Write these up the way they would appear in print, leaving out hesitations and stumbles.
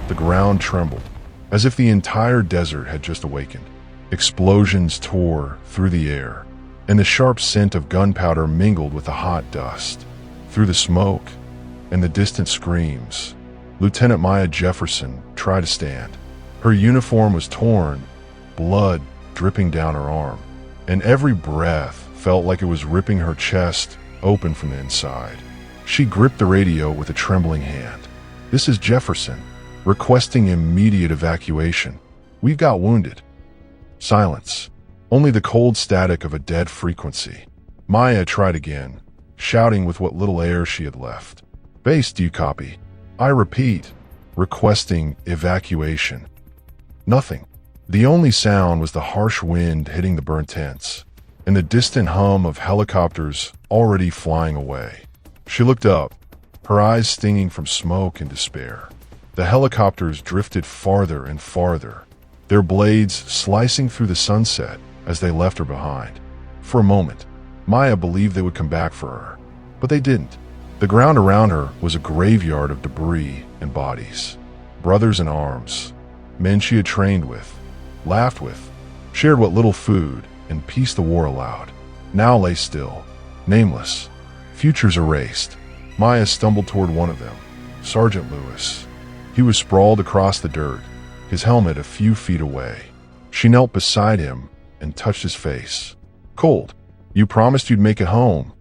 The ground trembled, as if the entire desert had just awakened. Explosions tore through the air, and the sharp scent of gunpowder mingled with the hot dust. Through the smoke and the distant screams, Lieutenant Maya Jefferson tried to stand. Her uniform was torn, blood dripping down her arm, and every breath felt like it was ripping her chest open from the inside. She gripped the radio with a trembling hand. "This is Jefferson, requesting immediate evacuation. We've got wounded." Silence. Only the cold static of a dead frequency. Maya tried again, shouting with what little air she had left. "Base, do you copy? I repeat, requesting evacuation." Nothing. The only sound was the harsh wind hitting the burnt tents, and the distant hum of helicopters already flying away. She looked up, her eyes stinging from smoke and despair. The helicopters drifted farther and farther, their blades slicing through the sunset as they left her behind. For a moment, Maya believed they would come back for her, but they didn't. The ground around her was a graveyard of debris and bodies. Brothers in arms, men she had trained with, laughed with, shared what little food and peace the war allowed, now lay still, nameless, futures erased. Maya stumbled toward one of them, Sergeant Lewis. He was sprawled across the dirt, his helmet a few feet away. She knelt beside him and touched his face. "Cold, you promised you'd make it home,"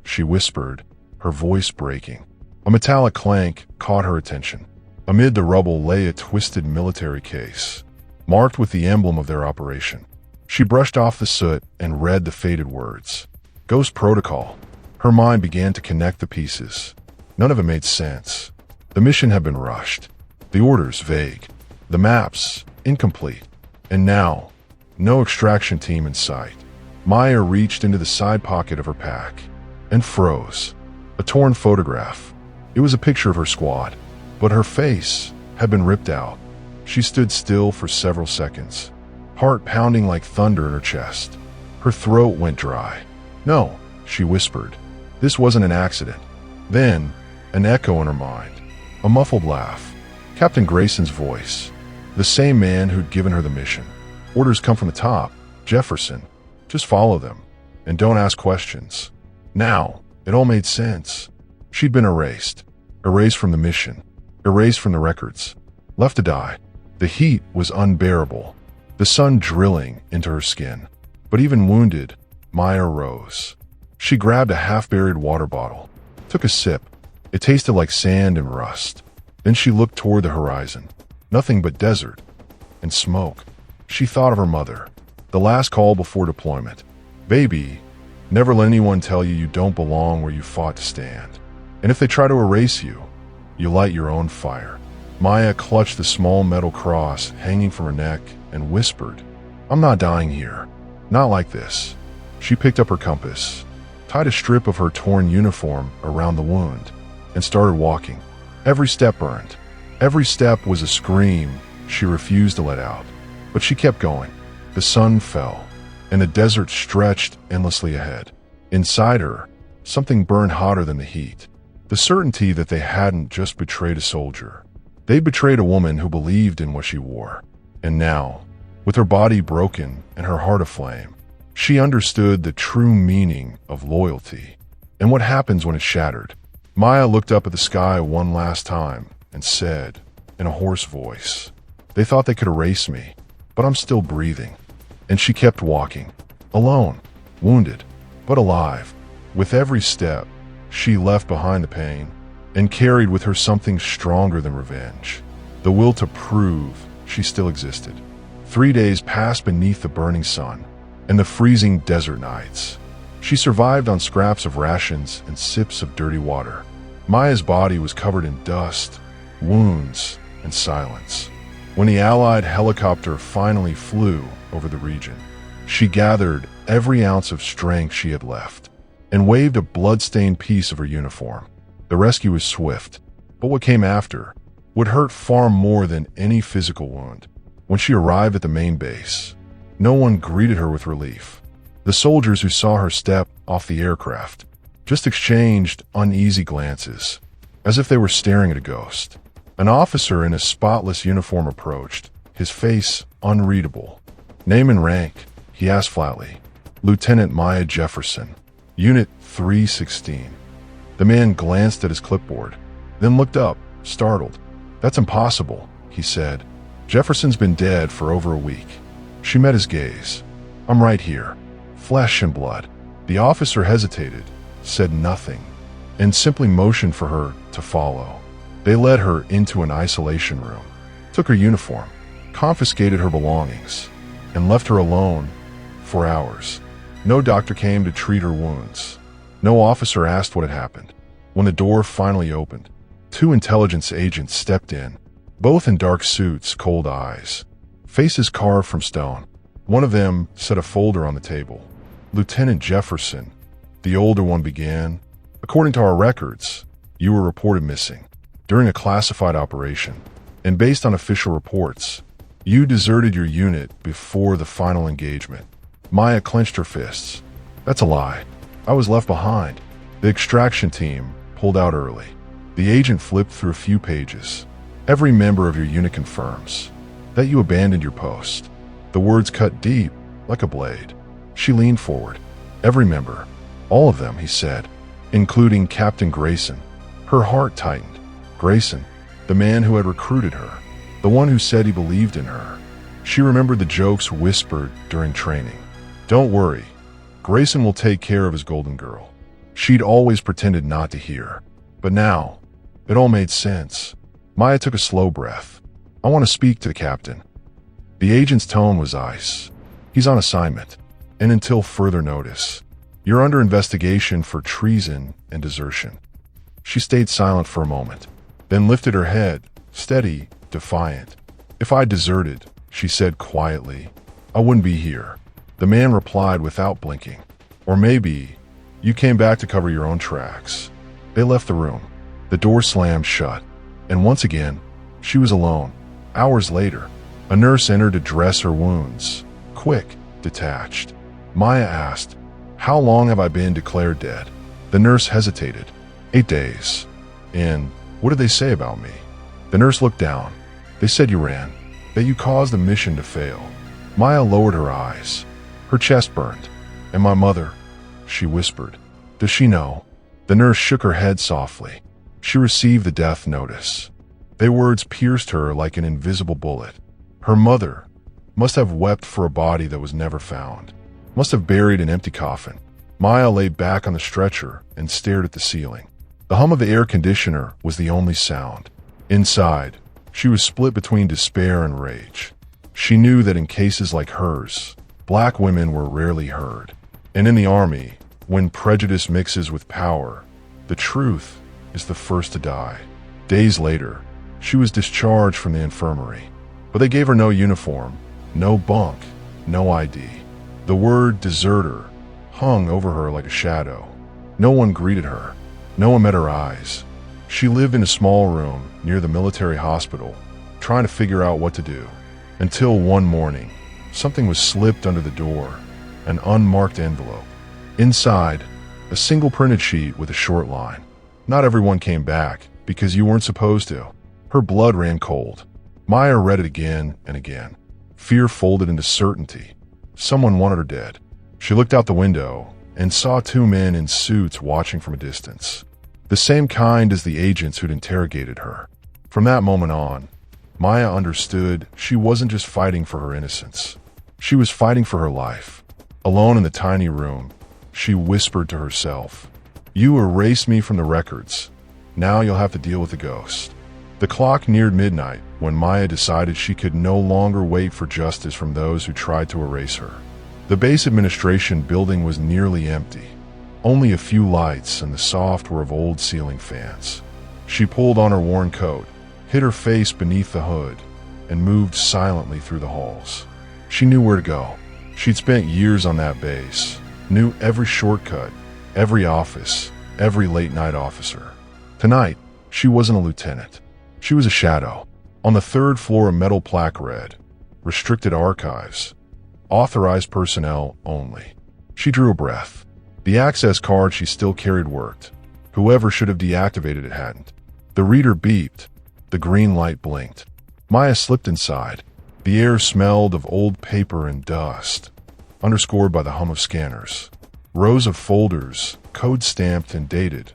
she whispered, her voice breaking. A metallic clank caught her attention. Amid the rubble lay a twisted military case, marked with the emblem of their operation. She brushed off the soot and read the faded words. Ghost Protocol. Her mind began to connect the pieces. None of it made sense. The mission had been rushed, the orders vague, the maps incomplete, and now, no extraction team in sight. Maya reached into the side pocket of her pack and froze. A torn photograph. It was a picture of her squad, but her face had been ripped out. She stood still for several seconds, heart pounding like thunder in her chest. Her throat went dry. "No," she whispered. This wasn't an accident. Then, an echo in her mind. A muffled laugh. Captain Grayson's voice. The same man who'd given her the mission. "Orders come from the top, Jefferson. Just follow them, and don't ask questions." Now, it all made sense. She'd been erased. Erased from the mission. Erased from the records. Left to die. The heat was unbearable, the sun drilling into her skin. But even wounded, Maya rose. She grabbed a half-buried water bottle, took a sip. It tasted like sand and rust. Then she looked toward the horizon. Nothing but desert and smoke. She thought of her mother, the last call before deployment. "Baby, never let anyone tell you you don't belong where you fought to stand. And if they try to erase you, you light your own fire." Maya clutched the small metal cross hanging from her neck and whispered, "I'm not dying here. Not like this." She picked up her compass, tied a strip of her torn uniform around the wound, and started walking. Every step burned. Every step was a scream she refused to let out. But she kept going. The sun fell, and the desert stretched endlessly ahead. Inside her, something burned hotter than the heat. The certainty that they hadn't just betrayed a soldier. They betrayed a woman who believed in what she wore. And now, with her body broken and her heart aflame, she understood the true meaning of loyalty and what happens when it's shattered. Maya looked up at the sky one last time and said, in a hoarse voice, "They thought they could erase me, but I'm still breathing." And she kept walking, alone, wounded, but alive. With every step, she left behind the pain and carried with her something stronger than revenge, the will to prove she still existed. 3 days passed beneath the burning sun and the freezing desert nights. She survived on scraps of rations and sips of dirty water. Maya's body was covered in dust, wounds, and silence. When the Allied helicopter finally flew over the region, she gathered every ounce of strength she had left and waved a blood-stained piece of her uniform. The rescue was swift, but what came after would hurt far more than any physical wound. When she arrived at the main base, no one greeted her with relief. The soldiers who saw her step off the aircraft just exchanged uneasy glances, as if they were staring at a ghost. An officer in a spotless uniform approached, his face unreadable. "Name and rank?" he asked flatly. "Lieutenant Maya Jefferson, Unit 316. The man glanced at his clipboard, then looked up, startled. "That's impossible," he said. "Jefferson's been dead for over a week." She met his gaze. "I'm right here. Flesh and blood." The officer hesitated, said nothing, and simply motioned for her to follow. They led her into an isolation room, took her uniform, confiscated her belongings, and left her alone for hours. No doctor came to treat her wounds. No officer asked what had happened. When the door finally opened, 2 intelligence agents stepped in, both in dark suits, cold eyes, faces carved from stone. One of them set a folder on the table. "Lieutenant Jefferson," the older one began, "according to our records, you were reported missing during a classified operation, and based on official reports, you deserted your unit before the final engagement." Maya clenched her fists. "That's a lie. I was left behind. The extraction team pulled out early." The agent flipped through a few pages. "Every member of your unit confirms that you abandoned your post." The words cut deep, like a blade. She leaned forward. "Every member. All of them," he said, "including Captain Grayson." Her heart tightened. Grayson, the man who had recruited her, the one who said he believed in her. She remembered the jokes whispered during training. "Don't worry. Grayson will take care of his golden girl." She'd always pretended not to hear. But now, it all made sense. Maya took a slow breath. "I want to speak to the captain." The agent's tone was ice. "He's on assignment, and until further notice. You're under investigation for treason and desertion." She stayed silent for a moment, then lifted her head, steady, defiant. "If I deserted," she said quietly, "I wouldn't be here." The man replied without blinking. "Or maybe you came back to cover your own tracks." They left the room. The door slammed shut, and once again, she was alone. Hours later, a nurse entered to dress her wounds. Quick, detached. Maya asked, "How long have I been declared dead?" The nurse hesitated. 8 days. "And what did they say about me?" The nurse looked down. "They said you ran, that you caused the mission to fail." Maya lowered her eyes. Her chest burned. "And my mother?" she whispered. "Does she know?" The nurse shook her head softly. She received the death notice. Their words pierced her like an invisible bullet. Her mother must have wept for a body that was never found, must have buried an empty coffin. Maya lay back on the stretcher and stared at the ceiling. The hum of the air conditioner was the only sound. Inside, she was split between despair and rage. She knew that in cases like hers, black women were rarely heard. And in the army, when prejudice mixes with power, the truth is the first to die. Days later, she was discharged from the infirmary. But they gave her no uniform, no bunk, no ID. The word deserter hung over her like a shadow. No one greeted her. No one met her eyes. She lived in a small room near the military hospital, trying to figure out what to do. Until one morning, something was slipped under the door, an unmarked envelope. Inside, a single printed sheet with a short line. "Not everyone came back, because you weren't supposed to." Her blood ran cold. Maya read it again and again. Fear folded into certainty. Someone wanted her dead. She looked out the window and saw 2 men in suits watching from a distance. The same kind as the agents who'd interrogated her. From that moment on, Maya understood she wasn't just fighting for her innocence. She was fighting for her life. Alone in the tiny room, she whispered to herself, "You erased me from the records. Now you'll have to deal with the ghost." The clock neared midnight when Maya decided she could no longer wait for justice from those who tried to erase her. The base administration building was nearly empty. Only a few lights and the soft whir of old ceiling fans. She pulled on her worn coat, hid her face beneath the hood, and moved silently through the halls. She knew where to go. She'd spent years on that base, knew every shortcut, every office, every late-night officer. Tonight, she wasn't a lieutenant. She was a shadow. On the 3rd floor, a metal plaque read, "Restricted Archives. Authorized personnel only." She drew a breath. The access card she still carried worked. Whoever should have deactivated it hadn't. The reader beeped. The green light blinked. Maya slipped inside. The air smelled of old paper and dust, underscored by the hum of scanners. Rows of folders, code-stamped and dated,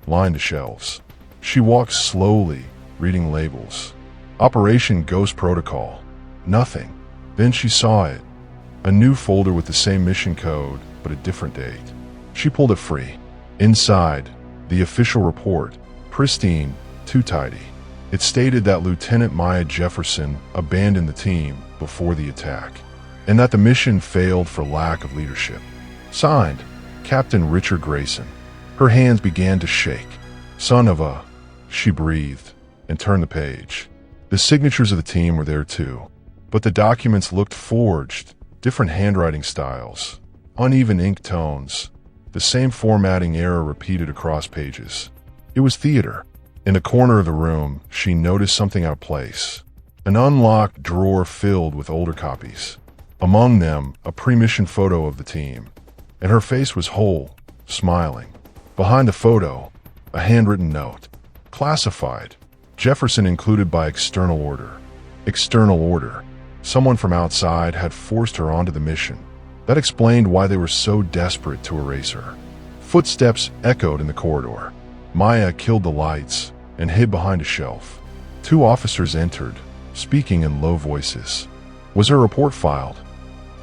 lined the shelves. She walked slowly, reading labels. Operation Ghost Protocol. Nothing. Then she saw it. A new folder with the same mission code, but a different date. She pulled it free. Inside, the official report. Pristine, too tidy. It stated that Lieutenant Maya Jefferson abandoned the team before the attack, and that the mission failed for lack of leadership. Signed, Captain Richard Grayson. Her hands began to shake. Son of a... She breathed and turned the page. The signatures of the team were there too, but the documents looked forged, different handwriting styles, uneven ink tones, the same formatting error repeated across pages. It was theater. In a corner of the room, she noticed something out of place. An unlocked drawer filled with older copies. Among them, a pre-mission photo of the team. And her face was whole, smiling. Behind the photo, a handwritten note. Classified. Jefferson included by external order. External order. Someone from outside had forced her onto the mission. That explained why they were so desperate to erase her. Footsteps echoed in the corridor. Maya killed the lights and hid behind a shelf. 2 officers entered, speaking in low voices. Was her report filed?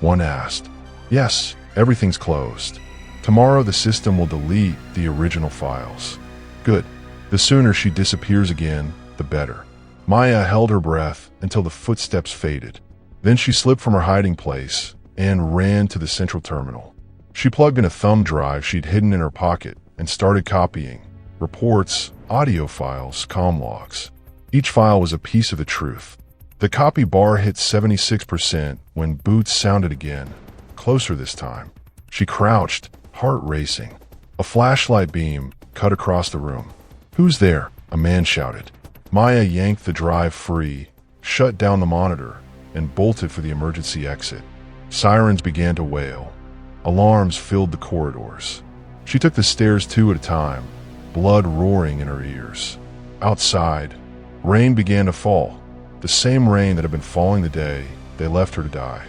One asked. Yes, everything's closed. Tomorrow the system will delete the original files. Good. The sooner she disappears again, the better. Maya held her breath until the footsteps faded. Then she slipped from her hiding place and ran to the central terminal. She plugged in a thumb drive she'd hidden in her pocket and started copying. Reports, audio files, comm logs. Each file was a piece of the truth. The copy bar hit 76% when boots sounded again, closer this time. She crouched, heart racing. A flashlight beam cut across the room. "Who's there?" a man shouted. Maya yanked the drive free, shut down the monitor, and bolted for the emergency exit. Sirens began to wail. Alarms filled the corridors. She took the stairs 2 at a time, blood roaring in her ears. Outside, rain began to fall, the same rain that had been falling the day they left her to die.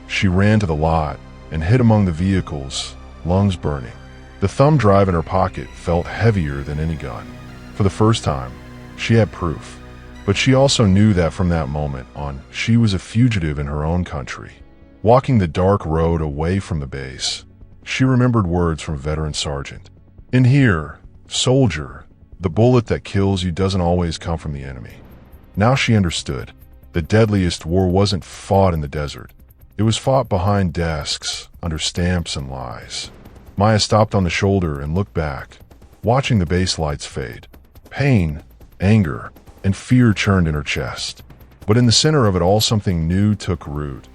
She ran to the lot and hid among the vehicles, lungs burning. The thumb drive in her pocket felt heavier than any gun. For the first time, she had proof. But she also knew that from that moment on, she was a fugitive in her own country. Walking the dark road away from the base, she remembered words from Veteran Sergeant. "In here, soldier, the bullet that kills you doesn't always come from the enemy." Now she understood. The deadliest war wasn't fought in the desert. It was fought behind desks, under stamps and lies. Maya stopped on the shoulder and looked back, watching the base lights fade. Pain, anger, and fear churned in her chest. But in the center of it all, something new took root.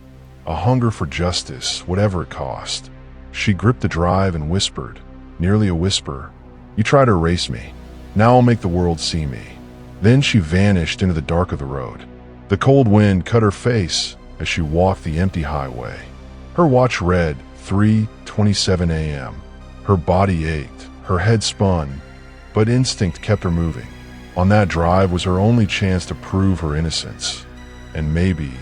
A hunger for justice, whatever it cost. She gripped the drive and whispered, nearly a whisper, "You try to erase me. Now I'll make the world see me." Then she vanished into the dark of the road. The cold wind cut her face as she walked the empty highway. Her watch read 3:27 a.m. Her body ached, her head spun, but instinct kept her moving. On that drive was her only chance to prove her innocence, and maybe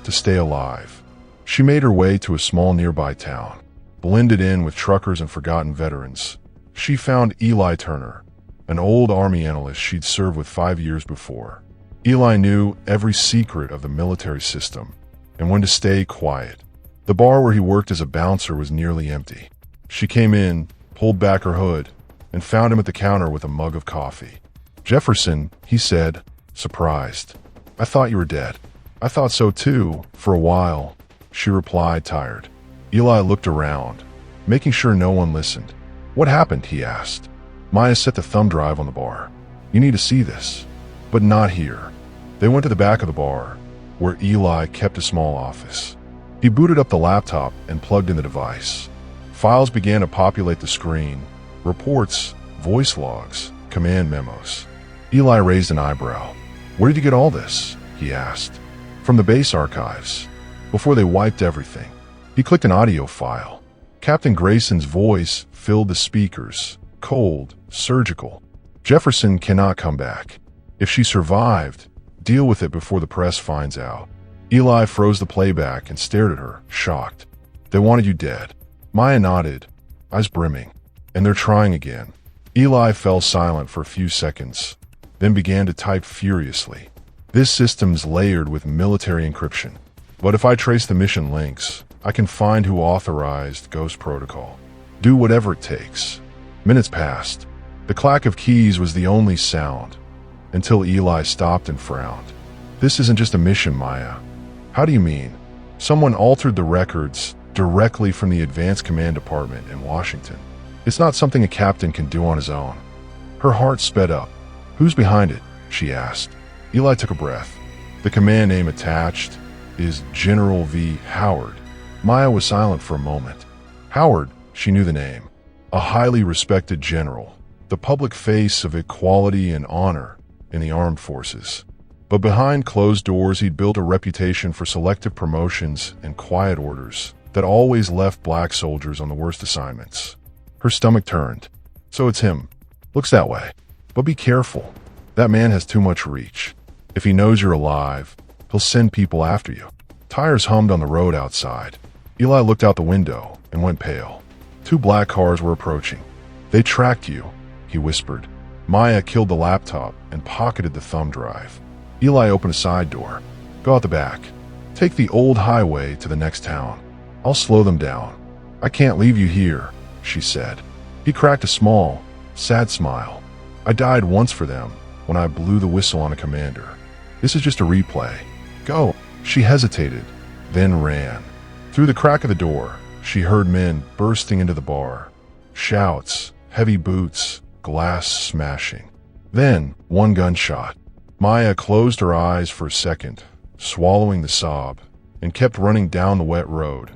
to stay alive. She made her way to a small nearby town, blended in with truckers and forgotten veterans. She found Eli Turner, an old Army analyst she'd served with 5 years before. Eli knew every secret of the military system and when to stay quiet. The bar where he worked as a bouncer was nearly empty. She came in, pulled back her hood, and found him at the counter with a mug of coffee. "Jefferson," he said, surprised. "I thought you were dead." "I thought so too, for a while," she replied, tired. Eli looked around, making sure no one listened. "What happened?" he asked. Maya set the thumb drive on the bar. "You need to see this." "But not here." They went to the back of the bar, where Eli kept a small office. He booted up the laptop and plugged in the device. Files began to populate the screen. Reports, voice logs, command memos. Eli raised an eyebrow. "Where did you get all this?" he asked. "From the base archives, before they wiped everything." He clicked an audio file. Captain Grayson's voice filled the speakers, cold, surgical. "Jefferson cannot come back. If she survived, deal with it before the press finds out. Eli froze the playback and stared at her, shocked. They wanted you dead. Maya nodded, eyes brimming. And they're trying again. Eli fell silent for a few seconds, then began to type furiously. This system's layered with military encryption. But if I trace the mission links, I can find who authorized Ghost Protocol. Do whatever it takes. Minutes passed. The clack of keys was the only sound, until Eli stopped and frowned. This isn't just a mission, Maya. How do you mean? Someone altered the records directly from the Advanced Command Department in Washington. It's not something a captain can do on his own. Her heart sped up. Who's behind it? She asked. Eli took a breath. The command name attached is General V. Howard. Maya was silent for a moment. Howard, she knew the name. A highly respected general, the public face of equality and honor in the armed forces. But behind closed doors, he'd built a reputation for selective promotions and quiet orders that always left black soldiers on the worst assignments. Her stomach turned. So it's him. Looks that way. But be careful. That man has too much reach. If he knows you're alive, he'll send people after you. Tires hummed on the road outside. Eli looked out the window and went pale. 2 black cars were approaching. They tracked you, he whispered. Maya killed the laptop and pocketed the thumb drive. Eli opened a side door. Go out the back. Take the old highway to the next town. I'll slow them down. I can't leave you here, she said. He cracked a small, sad smile. I died once for them when I blew the whistle on a commander. This is just a replay. Go. She hesitated, then ran. Through the crack of the door, she heard men bursting into the bar. Shouts, heavy boots, glass smashing. Then, one gunshot. Maya closed her eyes for a second, swallowing the sob, and kept running down the wet road,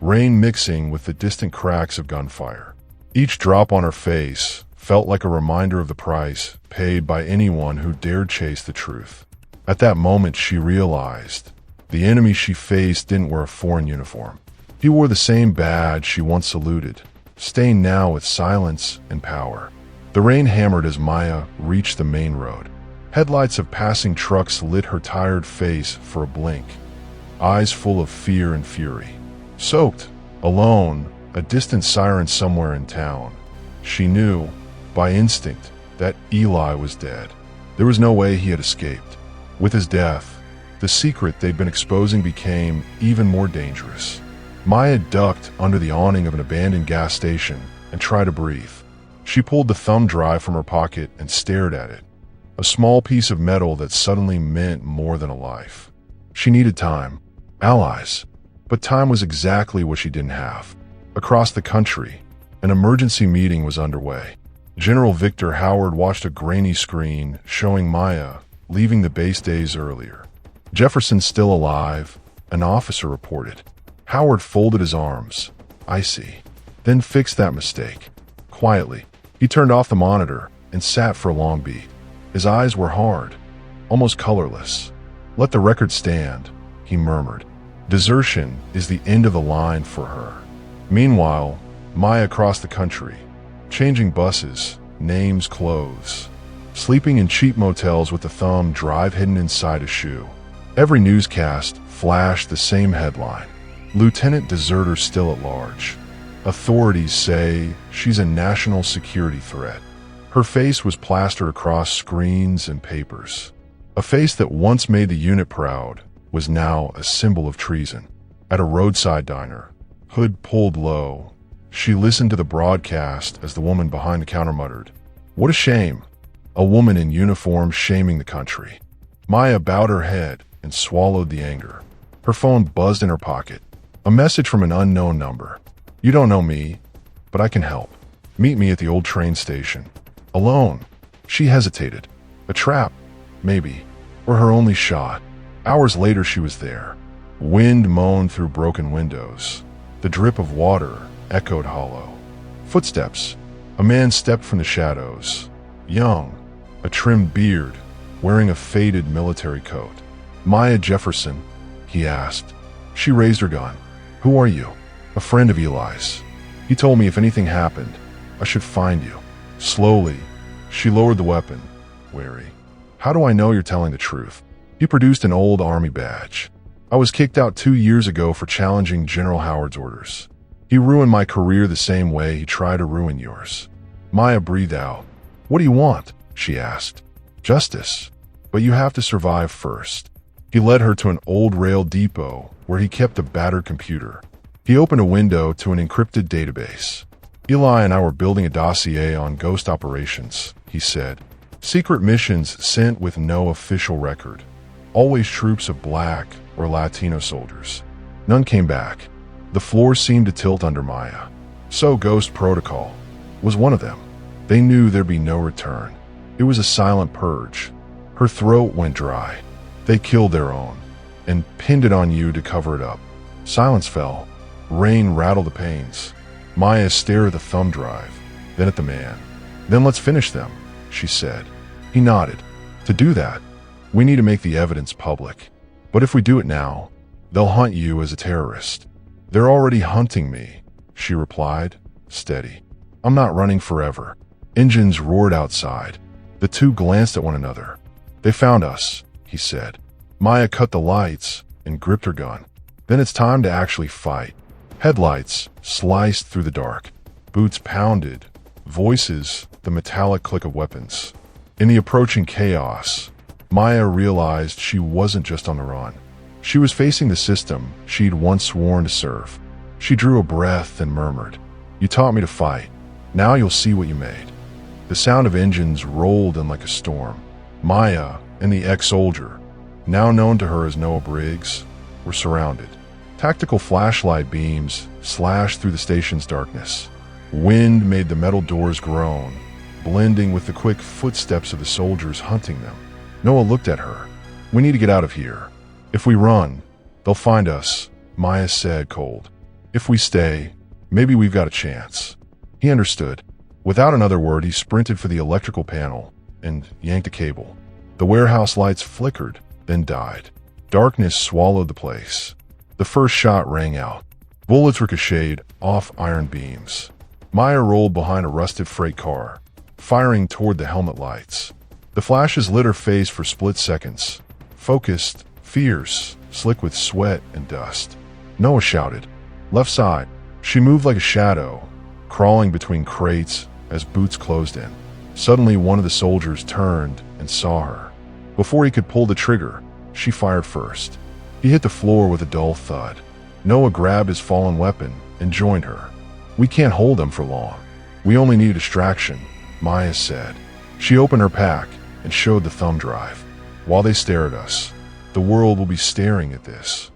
rain mixing with the distant cracks of gunfire. Each drop on her face felt like a reminder of the price paid by anyone who dared chase the truth. At that moment, she realized the enemy she faced didn't wear a foreign uniform. He wore the same badge she once saluted, stained now with silence and power. The rain hammered as Maya reached the main road. Headlights of passing trucks lit her tired face for a blink, eyes full of fear and fury. Soaked, alone, a distant siren somewhere in town. She knew, by instinct, that Eli was dead. There was no way he had escaped. With his death, the secret they'd been exposing became even more dangerous. Maya ducked under the awning of an abandoned gas station and tried to breathe. She pulled the thumb drive from her pocket and stared at it. A small piece of metal that suddenly meant more than a life. She needed time, allies, but time was exactly what she didn't have. Across the country, an emergency meeting was underway. General Victor Howard watched a grainy screen showing Maya leaving the base days earlier. Jefferson's still alive, an officer reported. Howard folded his arms. I see. Then fixed that mistake. Quietly, he turned off the monitor and sat for a long beat. His eyes were hard, almost colorless. Let the record stand, he murmured. Desertion is the end of the line for her. Meanwhile, Maya crossed the country, changing buses, names, clothes, sleeping in cheap motels with the thumb drive hidden inside a shoe. Every newscast flashed the same headline: Lieutenant Deserter still at large. Authorities say she's a national security threat. Her face was plastered across screens and papers. A face that once made the unit proud was now a symbol of treason. At a roadside diner, hood pulled low, she listened to the broadcast as the woman behind the counter muttered, "What a shame. A woman in uniform shaming the country." Maya bowed her head and swallowed the anger. Her phone buzzed in her pocket. A message from an unknown number. "You don't know me, but I can help. Meet me at the old train station." Alone. She hesitated. A trap, maybe, or her only shot. Hours later, she was there. Wind moaned through broken windows. The drip of water echoed hollow. Footsteps. A man stepped from the shadows. Young, a trimmed beard, wearing a faded military coat. "Maya Jefferson?" he asked. She raised her gun. "Who are you?" "A friend of Eli's. He told me if anything happened, I should find you." Slowly, she lowered the weapon, wary. How do I know you're telling the truth? He produced an old army badge. I was kicked out 2 years ago for challenging General Howard's orders. He ruined my career the same way he tried to ruin yours. Maya breathed out. What do you want? She asked. Justice. But you have to survive first. He led her to an old rail depot where he kept a battered computer. He opened a window to an encrypted database. Eli and I were building a dossier on ghost operations, he said. Secret missions sent with no official record. Always troops of black or Latino soldiers. None came back. The floor seemed to tilt under Maya. So Ghost Protocol was one of them. They knew there'd be no return. It was a silent purge. Her throat went dry. They killed their own and pinned it on you to cover it up. Silence fell. Rain rattled the panes. Maya stared at the thumb drive, then at the man. Then let's finish them, she said. He nodded. To do that, we need to make the evidence public. But if we do it now, they'll hunt you as a terrorist. They're already hunting me, she replied, steady. I'm not running forever. Engines roared outside. The two glanced at one another. They found us, he said. Maya cut the lights and gripped her gun. Then it's time to actually fight. Headlights sliced through the dark. Boots pounded. Voices, the metallic click of weapons. In the approaching chaos, Maya realized she wasn't just on the run. She was facing the system she'd once sworn to serve. She drew a breath and murmured, You taught me to fight. Now you'll see what you made. The sound of engines rolled in like a storm. Maya and the ex-soldier, now known to her as Noah Briggs, were surrounded. Tactical flashlight beams slashed through the station's darkness. Wind made the metal doors groan, blending with the quick footsteps of the soldiers hunting them. Noah looked at her. We need to get out of here. If we run, they'll find us, Maya said cold. If we stay, maybe we've got a chance. He understood. Without another word, he sprinted for the electrical panel and yanked a cable. The warehouse lights flickered, then died. Darkness swallowed the place. The first shot rang out. Bullets ricocheted off iron beams. Maya rolled behind a rusted freight car, firing toward the helmet lights. The flashes lit her face for split seconds. Focused, fierce, slick with sweat and dust. Noah shouted. Left side. She moved like a shadow, crawling between crates as boots closed in. Suddenly, one of the soldiers turned and saw her. Before he could pull the trigger, she fired first. He hit the floor with a dull thud. Noah grabbed his fallen weapon and joined her. We can't hold them for long. We only need a distraction, Maya said. She opened her pack and showed the thumb drive. While they stare at us, the world will be staring at this.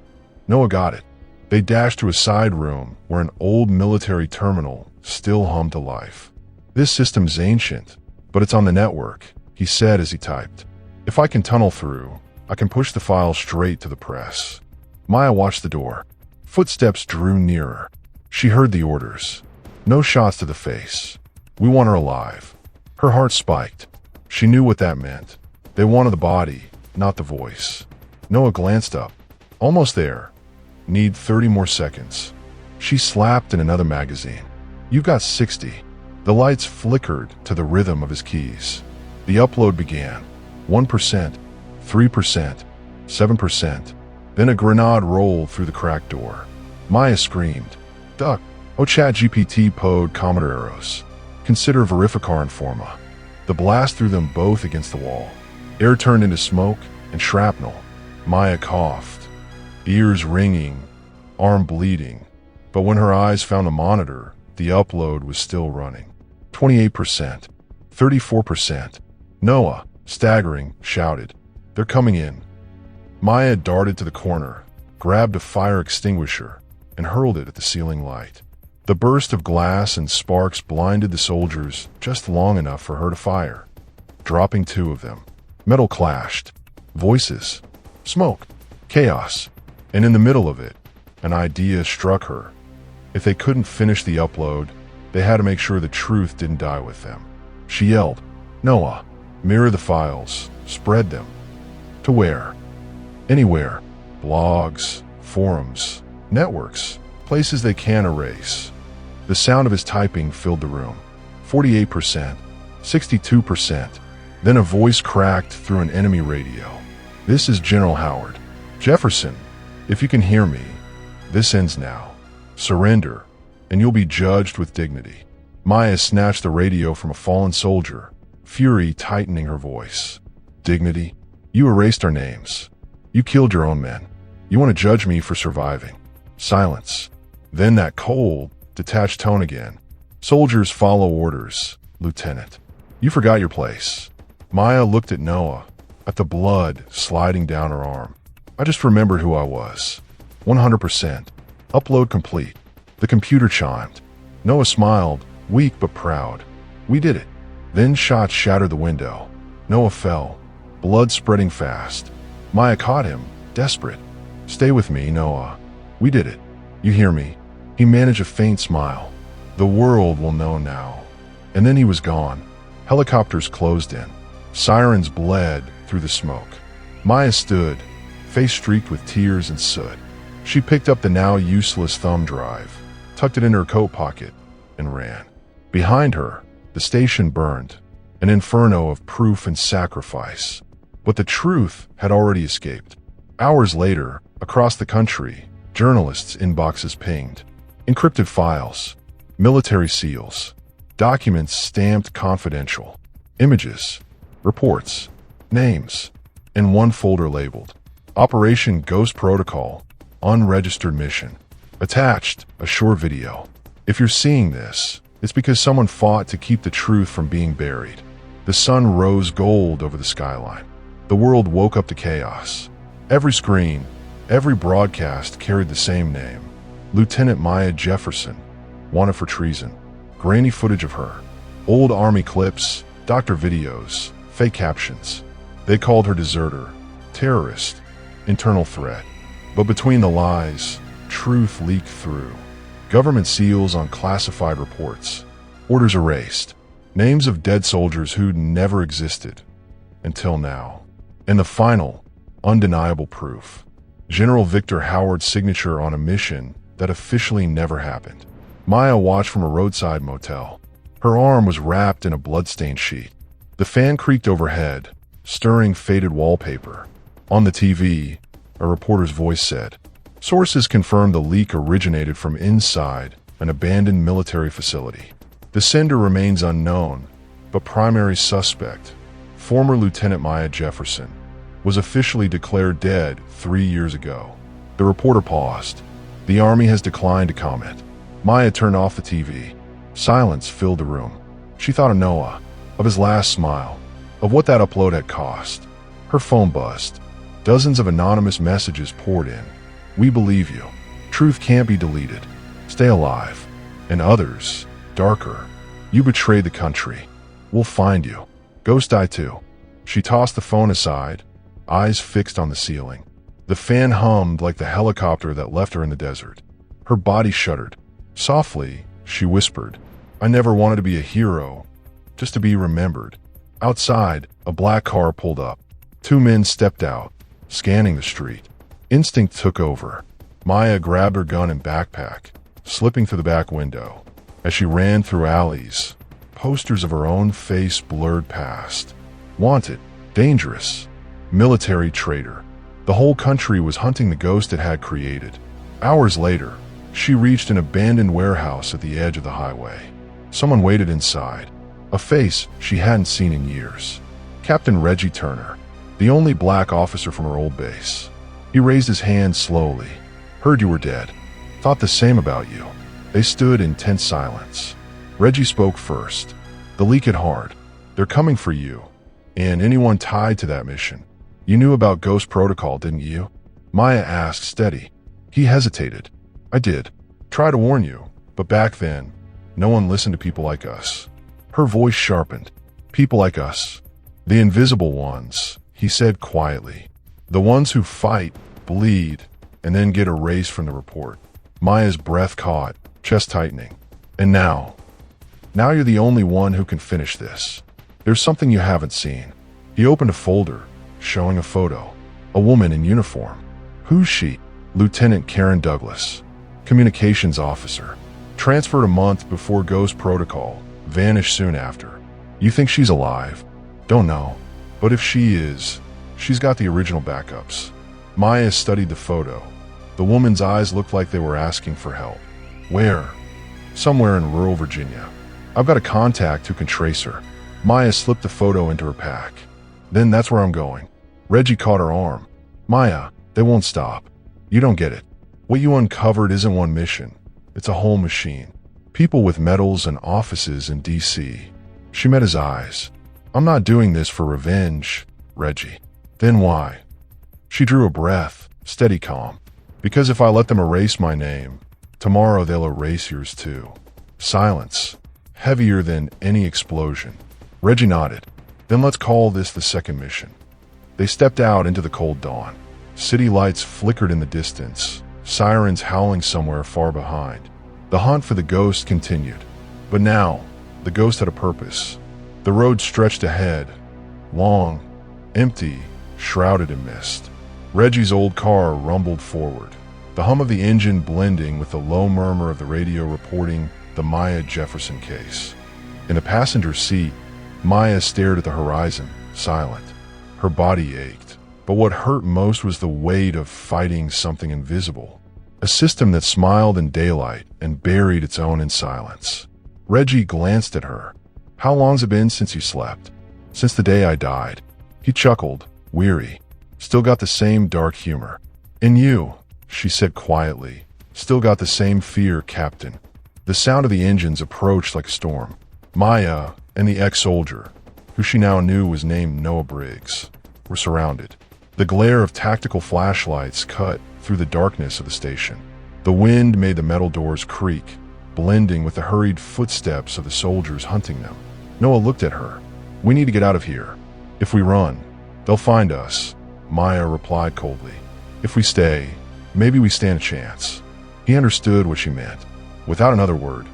Noah got it. They dashed to a side room where an old military terminal still hummed to life. This system's ancient, but it's on the network, he said as he typed. If I can tunnel through, I can push the file straight to the press. Maya watched the door. Footsteps drew nearer. She heard the orders. No shots to the face. We want her alive. Her heart spiked. She knew what that meant. They wanted the body, not the voice. Noah glanced up. Almost there. Need 30 more seconds. She slapped in another magazine. You've got 60. The lights flickered to the rhythm of his keys. The upload began. 1%. 3%, 7%. Then a grenade rolled through the cracked door. Maya screamed. Duck. Oh, ChatGPT pod Commodore arrows. Consider Verificar and Forma. The blast threw them both against the wall. Air turned into smoke and shrapnel. Maya coughed, ears ringing, arm bleeding. But when her eyes found the monitor, the upload was still running. 28%, 34%. Noah, staggering, shouted. They're coming in. Maya darted to the corner, grabbed a fire extinguisher, and hurled it at the ceiling light. The burst of glass and sparks blinded the soldiers just long enough for her to fire, dropping 2 of them. Metal clashed. Voices. Smoke. Chaos. And in the middle of it, an idea struck her. If they couldn't finish the upload, they had to make sure the truth didn't die with them. She yelled, Noah, mirror the files, spread them. To where? Anywhere. Blogs, forums, networks, places they can erase. The sound of his typing filled the room. 48%, 62%. Then a voice cracked through an enemy radio. "This is General Howard. Jefferson, if you can hear me, this ends now. Surrender, and you'll be judged with dignity." Maya snatched the radio from a fallen soldier, fury tightening her voice. "Dignity? You erased our names. You killed your own men. You want to judge me for surviving?" Silence. Then that cold, detached tone again. "Soldiers follow orders, Lieutenant. You forgot your place." Maya looked at Noah, at the blood sliding down her arm. "I just remembered who I was. 100%. Upload complete." The computer chimed. Noah smiled, weak but proud. "We did it." Then shots shattered the window. Noah fell, blood spreading fast. Maya caught him, desperate. "Stay with me, Noah. We did it. You hear me?" He managed a faint smile. "The world will know now." And then he was gone. Helicopters closed in. Sirens bled through the smoke. Maya stood, face streaked with tears and soot. She picked up the now useless thumb drive, tucked it in her coat pocket, and ran. Behind her, the station burned, an inferno of proof and sacrifice. But the truth had already escaped. Hours later, across the country, journalists' inboxes pinged. Encrypted files, military seals, documents stamped confidential, images, reports, names, and one folder labeled Operation Ghost Protocol, Unregistered Mission. Attached, a short video. If you're seeing this, it's because someone fought to keep the truth from being buried. The sun rose gold over the skyline. The world woke up to chaos. Every screen, every broadcast carried the same name. Lieutenant Maya Jefferson, wanted for treason. Grainy footage of her. Old army clips, doctor videos, fake captions. They called her deserter, terrorist, internal threat. But between the lies, truth leaked through. Government seals on classified reports. Orders erased. Names of dead soldiers who'd never existed. Until now. And the final, undeniable proof. General Victor Howard's signature on a mission that officially never happened. Maya watched from a roadside motel. Her arm was wrapped in a blood-stained sheet. The fan creaked overhead, stirring faded wallpaper. On the TV, a reporter's voice said, "Sources confirm the leak originated from inside an abandoned military facility. The sender remains unknown, but primary suspect, former Lieutenant Maya Jefferson, was officially declared dead 3 years ago." The reporter paused. "The Army has declined to comment." Maya turned off the TV. Silence filled the room. She thought of Noah, of his last smile, of what that upload had cost. Her phone buzzed. Dozens of anonymous messages poured in. "We believe you. Truth can't be deleted. Stay alive." And others, darker. "You betrayed the country. We'll find you. Ghost die too." She tossed the phone aside, eyes fixed on the ceiling. The fan hummed like the helicopter that left her in the desert. Her body shuddered. Softly, she whispered, "I never wanted to be a hero, just to be remembered." Outside, a black car pulled up. 2 men stepped out, scanning the street. Instinct took over. Maya grabbed her gun and backpack, slipping through the back window. As she ran through alleys, posters of her own face blurred past. Wanted, dangerous, military traitor. The whole country was hunting the ghost it had created. Hours later, she reached an abandoned warehouse at the edge of the highway. Someone waited inside, a face she hadn't seen in years. Captain Reggie Turner, the only black officer from her old base. He raised his hand slowly. "Heard you were dead. Thought the same about you." They stood in tense silence. Reggie spoke first. "The leak hit hard. They're coming for you, and anyone tied to that mission. You knew about Ghost Protocol, didn't you?" Maya asked, steady. He hesitated. "I did. Try to warn you, but back then, no one listened to people like us." Her voice sharpened. "People like us. The invisible ones," he said quietly. "The ones who fight, bleed, and then get erased from the report." Maya's breath caught, chest tightening. "And now you're the only one who can finish this. There's something you haven't seen." He opened a folder, showing a photo. A woman in uniform. "Who's she?" "Lieutenant Karen Douglas, communications officer. Transferred a month before Ghost Protocol, vanished soon after." "You think she's alive?" Don't know. But if she is, she's got the original backups. Maya studied the photo. The woman's eyes looked like they were asking for help. Where? Somewhere in rural Virginia. I've got a contact who can trace her. Maya slipped the photo into her pack. Then that's where I'm going. Reggie caught her arm. Maya, they won't stop. You don't get it. What you uncovered isn't one mission. It's a whole machine. People with medals and offices in D.C. She met his eyes. I'm not doing this for revenge, Reggie. Then why? She drew a breath, steady calm. Because if I let them erase my name, tomorrow they'll erase yours too. Silence, heavier than any explosion. Reggie nodded. Then let's call this the second mission. They stepped out into the cold dawn. City lights flickered in the distance, sirens howling somewhere far behind. The hunt for the ghost continued. But now, the ghost had a purpose. The road stretched ahead, long, empty, shrouded in mist. Reggie's old car rumbled forward, the hum of the engine blending with the low murmur of the radio reporting the Maya Jefferson case. In the passenger seat, Maya stared at the horizon, silent. Her body ached, but what hurt most was the weight of fighting something invisible, a system that smiled in daylight and buried its own in silence. Reggie glanced at her. How long's it been since you slept? Since the day I died. He chuckled, weary. Still got the same dark humor. And you, she said quietly, still got the same fear, Captain. The sound of the engines approached like a storm. Maya and the ex-soldier, who she now knew was named Noah Briggs, were surrounded. The glare of tactical flashlights cut through the darkness of the station. The wind made the metal doors creak, blending with the hurried footsteps of the soldiers hunting them. Noah looked at her. We need to get out of here. If we run, they'll find us, Maya replied coldly. If we stay, maybe we stand a chance. He understood what she meant. Without another word,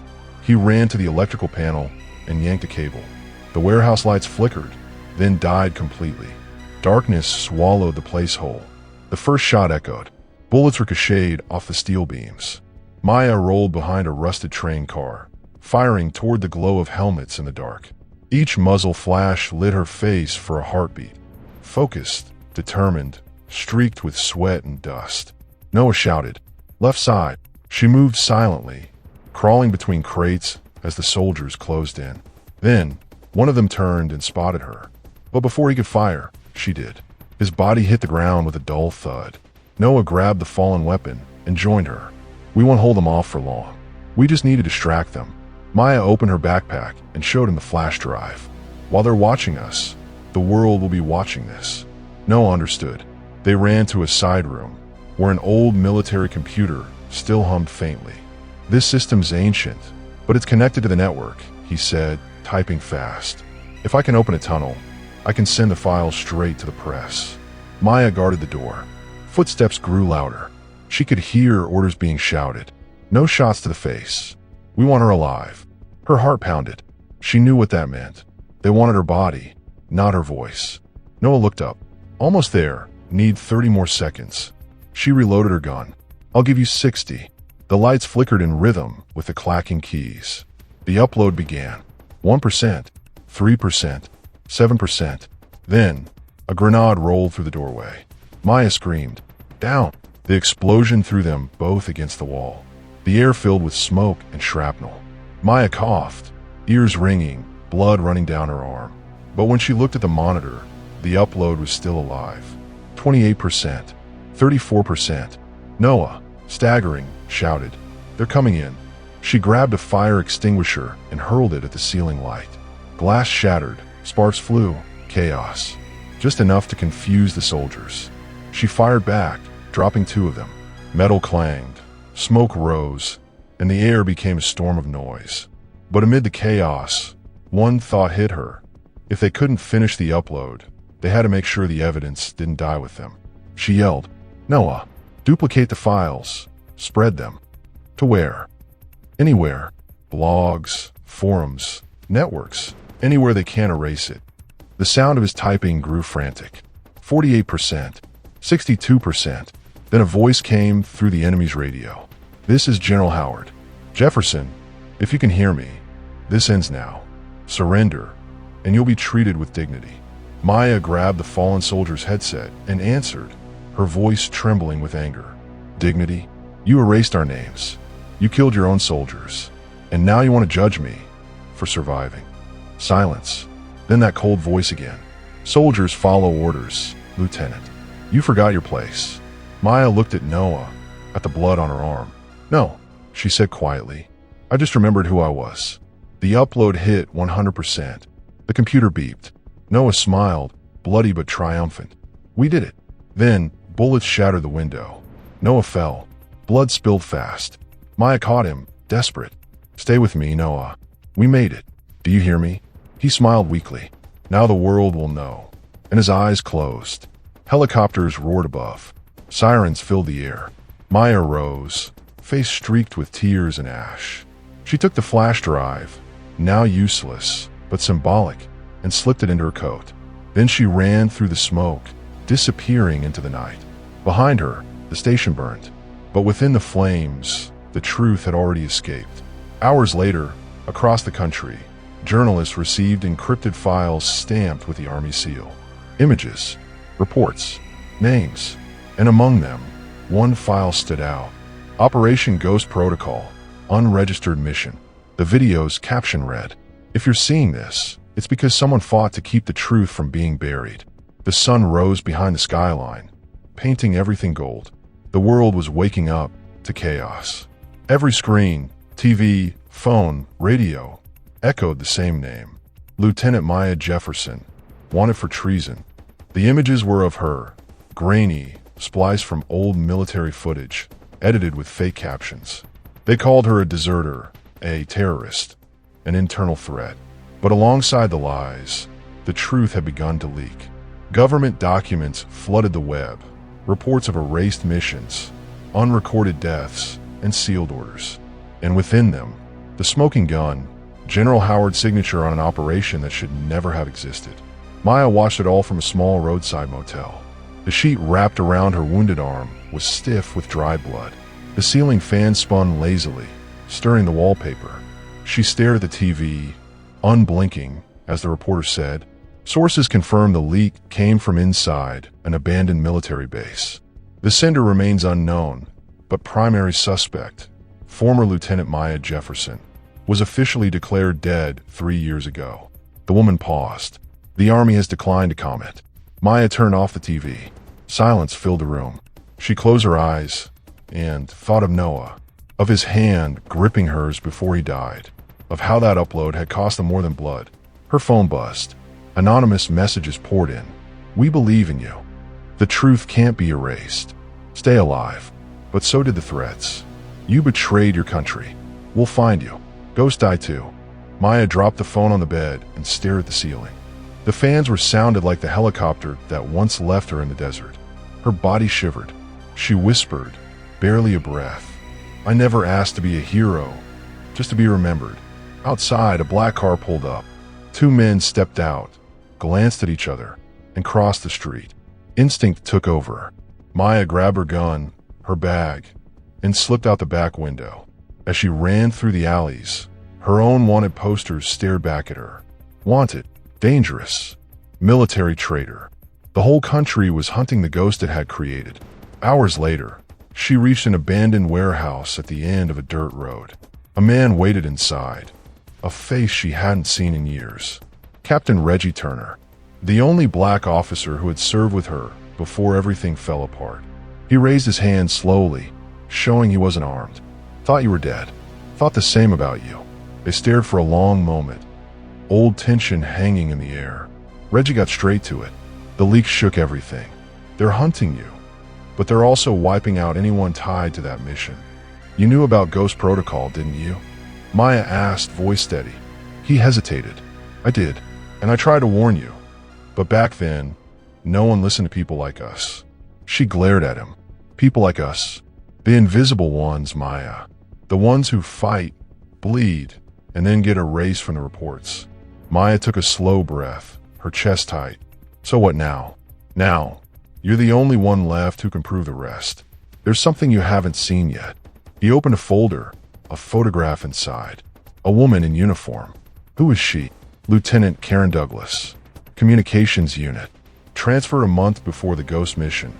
he ran to the electrical panel and yanked a cable. The warehouse lights flickered, then died completely. Darkness swallowed the place whole. The first shot echoed. Bullets ricocheted off the steel beams. Maya rolled behind a rusted train car, firing toward the glow of helmets in the dark. Each muzzle flash lit her face for a heartbeat. Focused, determined, streaked with sweat and dust. Noah shouted, "Left side." She moved silently, crawling between crates as the soldiers closed in. Then, one of them turned and spotted her. But before he could fire, she did. His body hit the ground with a dull thud. Noah grabbed the fallen weapon and joined her. We won't hold them off for long. We just need to distract them. Maya opened her backpack and showed him the flash drive. While they're watching us, the world will be watching this. Noah understood. They ran to a side room, where an old military computer still hummed faintly. This system's ancient, but it's connected to the network, he said, typing fast. If I can open a tunnel, I can send the files straight to the press. Maya guarded the door. Footsteps grew louder. She could hear orders being shouted. No shots to the face. We want her alive. Her heart pounded. She knew what that meant. They wanted her body, not her voice. Noah looked up. Almost there. Need 30 more seconds. She reloaded her gun. I'll give you 60. The lights flickered in rhythm with the clacking keys. The upload began. 1%, 3%, 7%. Then, a grenade rolled through the doorway. Maya screamed, "Down!" The explosion threw them both against the wall. The air filled with smoke and shrapnel. Maya coughed, ears ringing, blood running down her arm. But when she looked at the monitor, the upload was still alive. 28%, 34%. Noah, staggering, shouted, "They're coming in." She grabbed a fire extinguisher and hurled it at the ceiling light. Glass shattered, sparks flew, chaos. Just enough to confuse the soldiers. She fired back, dropping 2 of them. Metal clanged, smoke rose, and the air became a storm of noise. But amid the chaos, one thought hit her. If they couldn't finish the upload, they had to make sure the evidence didn't die with them. She yelled, "Noah, duplicate the files. Spread them." To where? Anywhere. Blogs, forums, networks, anywhere they can't erase it. The sound of his typing grew frantic. 48%, 62%. Then a voice came through the enemy's radio. "This is General Howard. Jefferson, if you can hear me, this ends now. Surrender, and you'll be treated with dignity." Maya grabbed the fallen soldier's headset and answered, her voice trembling with anger. Dignity? You erased our names. You killed your own soldiers. And now you want to judge me for surviving. Silence. Then that cold voice again. Soldiers follow orders, Lieutenant. You forgot your place. Maya looked at Noah, at the blood on her arm. No, she said quietly. I just remembered who I was. The upload hit 100%. The computer beeped. Noah smiled, bloody but triumphant. We did it. Then, bullets shattered the window. Noah fell. Blood spilled fast. Maya caught him, desperate. Stay with me, Noah. We made it. Do you hear me? He smiled weakly. Now the world will know. And his eyes closed. Helicopters roared above. Sirens filled the air. Maya rose, face streaked with tears and ash. She took the flash drive, now useless, but symbolic, and slipped it into her coat. Then she ran through the smoke, disappearing into the night. Behind her, the station burned. But within the flames, the truth had already escaped. Hours later, across the country, journalists received encrypted files stamped with the Army seal. Images, reports, names, and among them, one file stood out. Operation Ghost Protocol, unregistered mission. The video's caption read, "If you're seeing this, it's because someone fought to keep the truth from being buried." The sun rose behind the skyline, painting everything gold. The world was waking up to chaos. Every screen, TV, phone, radio, echoed the same name. Lieutenant Maya Jefferson, wanted for treason. The images were of her, grainy, spliced from old military footage, edited with fake captions. They called her a deserter, a terrorist, an internal threat. But alongside the lies, the truth had begun to leak. Government documents flooded the web, reports of erased missions, unrecorded deaths, and sealed orders. And within them, the smoking gun, General Howard's signature on an operation that should never have existed. Maya watched it all from a small roadside motel. The sheet wrapped around her wounded arm was stiff with dry blood. The ceiling fan spun lazily, stirring the wallpaper. She stared at the TV, unblinking, as the reporter said. Sources confirmed the leak came from inside an abandoned military base. The sender remains unknown, but primary suspect, former Lieutenant Maya Jefferson, was officially declared dead 3 years ago. The woman paused. The Army has declined to comment. Maya turned off the TV. Silence filled the room. She closed her eyes and thought of Noah, of his hand gripping hers before he died, of how that upload had cost them more than blood. Her phone buzzed. Anonymous messages poured in. We believe in you. The truth can't be erased. Stay alive. But so did the threats. You betrayed your country. We'll find you. Ghost die too. Maya dropped the phone on the bed and stared at the ceiling. The fans were sounded like the helicopter that once left her in the desert. Her body shivered. She whispered, barely a breath. I never asked to be a hero, just to be remembered. Outside, a black car pulled up. 2 men stepped out, glanced at each other, and crossed the street. Instinct took over. Maya grabbed her gun, her bag, and slipped out the back window. As she ran through the alleys, her own wanted posters stared back at her. Wanted, dangerous, military traitor. The whole country was hunting the ghost it had created. Hours later, she reached an abandoned warehouse at the end of a dirt road. A man waited inside, a face she hadn't seen in years. Captain Reggie Turner, the only black officer who had served with her before everything fell apart. He raised his hand slowly, showing he wasn't armed. Thought you were dead. Thought the same about you. They stared for a long moment, old tension hanging in the air. Reggie got straight to it. The leak shook everything. They're hunting you, but they're also wiping out anyone tied to that mission. You knew about Ghost Protocol, didn't you? Maya asked, voice steady. He hesitated. I did, and I tried to warn you. But back then, no one listened to people like us. She glared at him. People like us. The invisible ones, Maya. The ones who fight, bleed, and then get erased from the reports. Maya took a slow breath, her chest tight. So what now? Now, you're the only one left who can prove the rest. There's something you haven't seen yet. He opened a folder, a photograph inside. A woman in uniform. Who is she? Lieutenant Karen Douglas. Communications unit. Transferred a month before the ghost mission.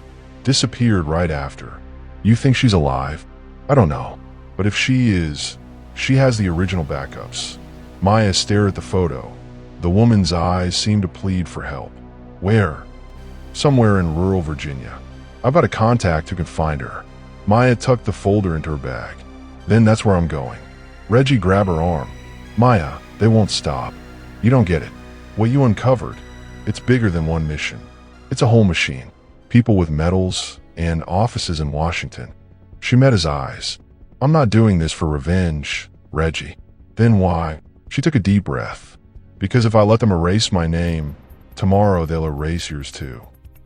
Disappeared right after. You think she's alive? I don't know. But if she is, she has the original backups. Maya stared at the photo. The woman's eyes seemed to plead for help. Where? Somewhere in rural Virginia. I've got a contact who can find her. Maya tucked the folder into her bag. Then that's where I'm going. Reggie grabbed her arm. Maya, they won't stop. You don't get it. What you uncovered, it's bigger than one mission. It's a whole machine. People with medals and offices in Washington. She met his eyes. I'm not doing this for revenge, Reggie. Then why? She took a deep breath. Because if I let them erase my name, tomorrow they'll erase yours too.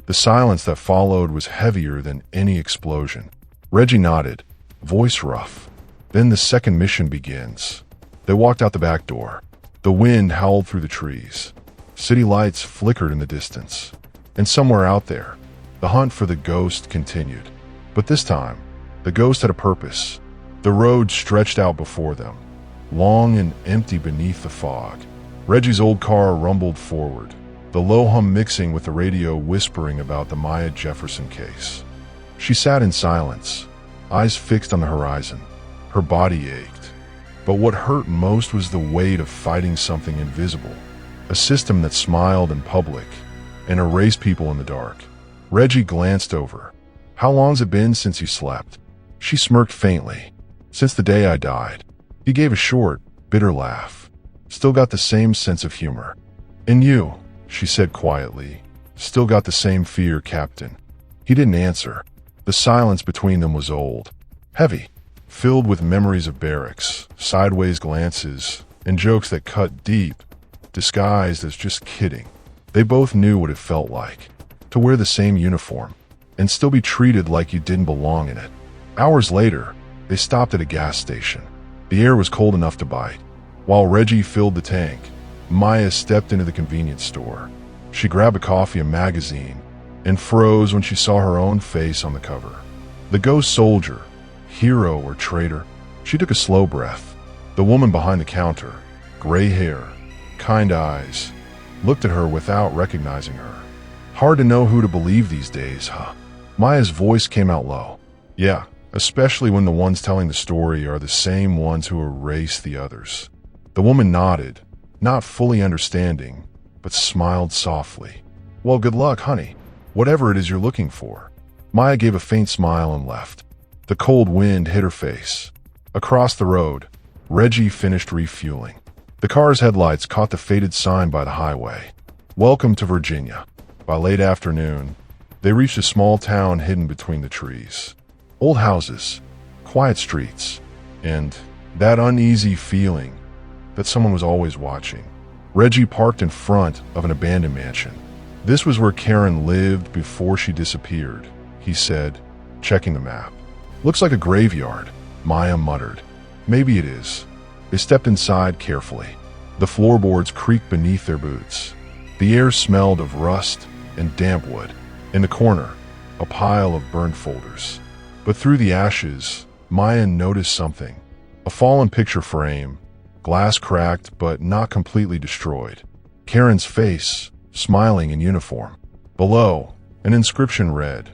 The silence that followed was heavier than any explosion. Reggie nodded, voice rough. Then the second mission begins. They walked out the back door. The wind howled through the trees. City lights flickered in the distance. And somewhere out there, the hunt for the ghost continued. But this time, the ghost had a purpose. The road stretched out before them, long and empty beneath the fog. Reggie's old car rumbled forward, the low hum mixing with the radio whispering about the Maya Jefferson case. She sat in silence, eyes fixed on the horizon. Her body ached. But what hurt most was the weight of fighting something invisible, a system that smiled in public and erased people in the dark. Reggie glanced over. How long's it been since you slept? She smirked faintly. Since the day I died. He gave a short, bitter laugh. Still got the same sense of humor. And you, she said quietly, still got the same fear, Captain. He didn't answer. The silence between them was old, heavy, filled with memories of barracks, sideways glances, and jokes that cut deep, disguised as just kidding. They both knew what it felt like, to wear the same uniform, and still be treated like you didn't belong in it. Hours later, they stopped at a gas station. The air was cold enough to bite. While Reggie filled the tank, Maya stepped into the convenience store. She grabbed a coffee and magazine, and froze when she saw her own face on the cover. The ghost soldier, hero or traitor? She took a slow breath. The woman behind the counter, gray hair, kind eyes, looked at her without recognizing her. Hard to know who to believe these days, huh? Maya's voice came out low. Yeah, especially when the ones telling the story are the same ones who erase the others. The woman nodded, not fully understanding, but smiled softly. Well, good luck, honey. Whatever it is you're looking for. Maya gave a faint smile and left. The cold wind hit her face. Across the road, Reggie finished refueling. The car's headlights caught the faded sign by the highway. Welcome to Virginia. By late afternoon, they reached a small town hidden between the trees. Old houses, quiet streets, and that uneasy feeling that someone was always watching. Reggie parked in front of an abandoned mansion. This was where Karen lived before she disappeared, he said, checking the map. Looks like a graveyard, Maya muttered. Maybe it is. They stepped inside carefully. The floorboards creaked beneath their boots. The air smelled of rust and damp wood. In the corner, a pile of burned folders. But through the ashes, Maya noticed something. A fallen picture frame, glass cracked but not completely destroyed. Karen's face, smiling in uniform. Below, an inscription read,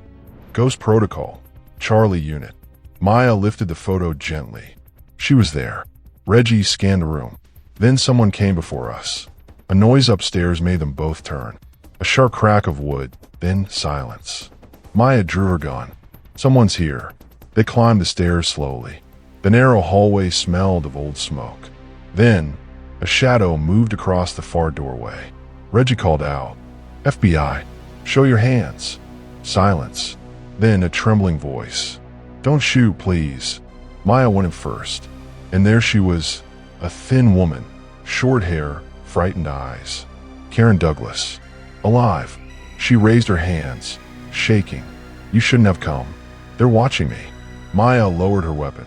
Ghost Protocol, Charlie Unit. Maya lifted the photo gently. She was there. Reggie scanned the room. Then someone came before us. A noise upstairs made them both turn. A sharp crack of wood, then silence. Maya drew her gun. Someone's here. They climbed the stairs slowly. The narrow hallway smelled of old smoke. Then, a shadow moved across the far doorway. Reggie called out, FBI, show your hands. Silence. Then a trembling voice. Don't shoot, please. Maya went in first. And there she was, a thin woman, short hair, frightened eyes. Karen Douglas. Alive. She raised her hands, shaking. You shouldn't have come. They're watching me. Maya lowered her weapon.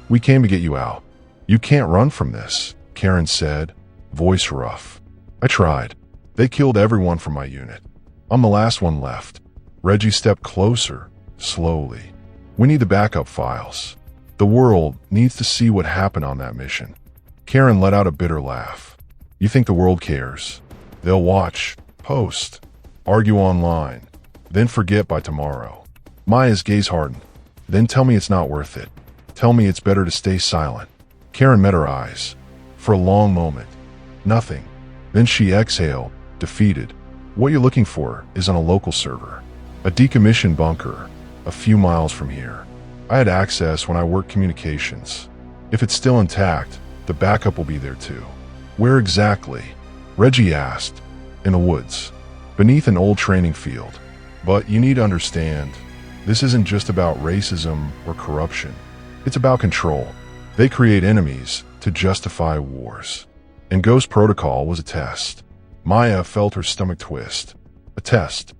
We came to get you out. You can't run from this, Karen said, voice rough. I tried. They killed everyone from my unit. I'm the last one left. Reggie stepped closer, slowly. We need the backup files. The world needs to see what happened on that mission. Karen let out a bitter laugh. You think the world cares? They'll watch, Post. Argue online. Then forget by tomorrow. Maya's gaze hardened. Then tell me it's not worth it. Tell me it's better to stay silent. Karen met her eyes. For a long moment. Nothing. Then she exhaled, defeated. What you're looking for is on a local server. A decommissioned bunker, a few miles from here. I had access when I worked communications. If it's still intact, the backup will be there too. Where exactly? Reggie asked. In the woods, beneath an old training field. But you need to understand, this isn't just about racism or corruption. It's about control. They create enemies to justify wars. And Ghost Protocol was a test. Maya felt her stomach twist. A test.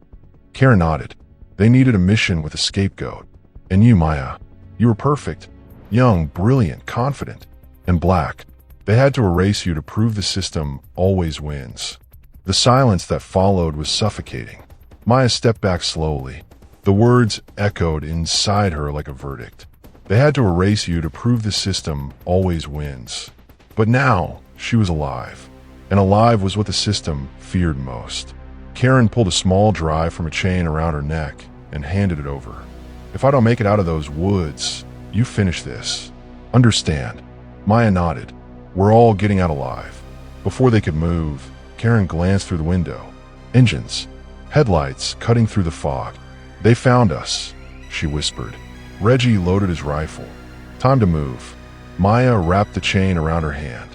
Karen nodded. They needed a mission with a scapegoat. And you, Maya, you were perfect. Young, brilliant, confident, and black. They had to erase you to prove the system always wins. The silence that followed was suffocating. Maya stepped back slowly. The words echoed inside her like a verdict. They had to erase you to prove the system always wins. But now, she was alive. And alive was what the system feared most. Karen pulled a small drive from a chain around her neck and handed it over. If I don't make it out of those woods, you finish this. Understand? Maya nodded. We're all getting out alive. Before they could move, Karen glanced through the window. Engines. Headlights cutting through the fog. They found us, she whispered. Reggie loaded his rifle. Time to move. Maya wrapped the chain around her hand.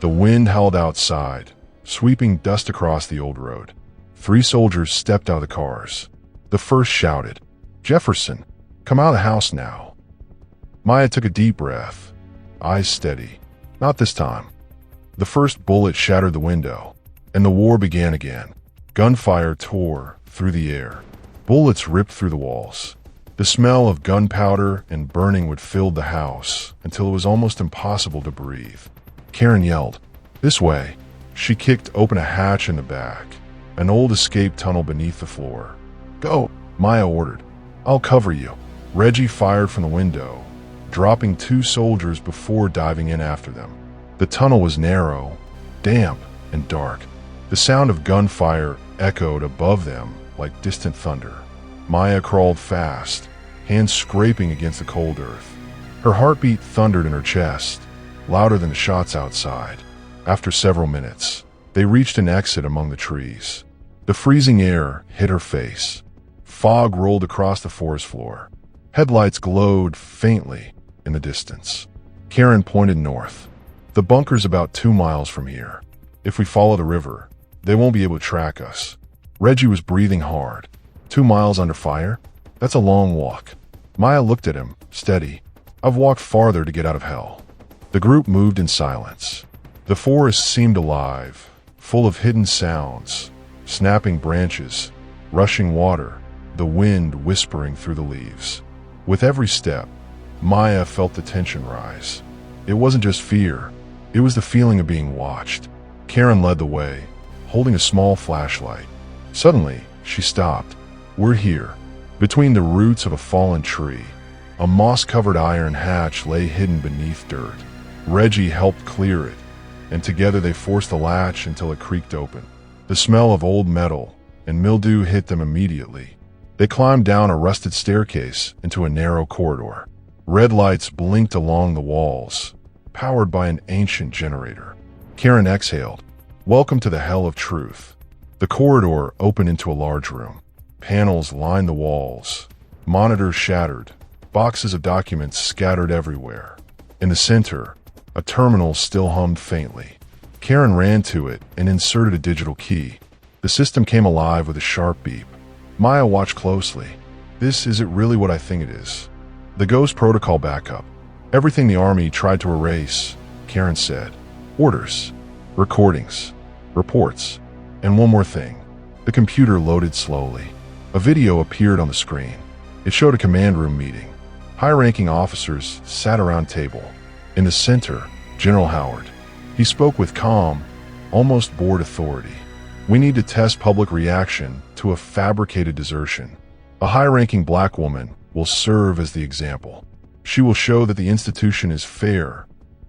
The wind howled outside, sweeping dust across the old road. 3 soldiers stepped out of the cars. The first shouted, Jefferson, come out of the house now. Maya took a deep breath, eyes steady. Not this time. The first bullet shattered the window, and the war began again. Gunfire tore through the air. Bullets ripped through the walls. The smell of gunpowder and burning wood filled the house until it was almost impossible to breathe. Karen yelled, This way. She kicked open a hatch in the back, an old escape tunnel beneath the floor. Go, Maya ordered. I'll cover you. Reggie fired from the window, dropping 2 soldiers before diving in after them. The tunnel was narrow, damp, and dark. The sound of gunfire echoed above them like distant thunder. Maya crawled fast, hands scraping against the cold earth. Her heartbeat thundered in her chest, louder than the shots outside. After several minutes, they reached an exit among the trees. The freezing air hit her face. Fog rolled across the forest floor. Headlights glowed faintly in the distance. Karen pointed north. The bunker's about 2 miles from here. If we follow the river, they won't be able to track us. Reggie was breathing hard. 2 miles under fire? That's a long walk. Maya looked at him, steady. I've walked farther to get out of hell. The group moved in silence. The forest seemed alive, full of hidden sounds, snapping branches, rushing water, the wind whispering through the leaves. With every step, Maya felt the tension rise. It wasn't just fear, it was the feeling of being watched. Karen led the way, holding a small flashlight. Suddenly, she stopped. We're here, between the roots of a fallen tree. A moss-covered iron hatch lay hidden beneath dirt. Reggie helped clear it, and together they forced the latch until it creaked open. The smell of old metal and mildew hit them immediately. They climbed down a rusted staircase into a narrow corridor. Red lights blinked along the walls, powered by an ancient generator. Karen exhaled. Welcome to the hell of truth. The corridor opened into a large room. Panels lined the walls. Monitors shattered. Boxes of documents scattered everywhere. In the center, a terminal still hummed faintly. Karen ran to it and inserted a digital key. The system came alive with a sharp beep. Maya watched closely. This isn't really what I think it is. The Ghost Protocol backup. Everything the army tried to erase, Karen said. Orders, recordings, reports, and one more thing. The computer loaded slowly. A video appeared on the screen. It showed a command room meeting. High-ranking officers sat around a table. In the center, General Howard. He spoke with calm, almost bored authority. We need to test public reaction to a fabricated desertion. A high-ranking black woman will serve as the example. She will show that the institution is fair,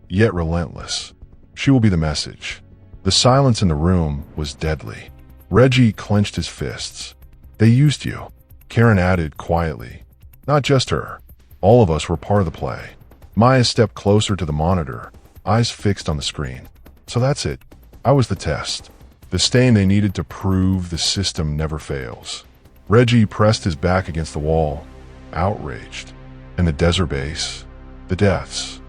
yet relentless. She will be the message. The silence in the room was deadly. Reggie clenched his fists. They used you, Karen added quietly. Not just her. All of us were part of the play. Maya stepped closer to the monitor, eyes fixed on the screen. So that's it. I was the test. The stain they needed to prove the system never fails. Reggie pressed his back against the wall, outraged. And the desert base, the deaths.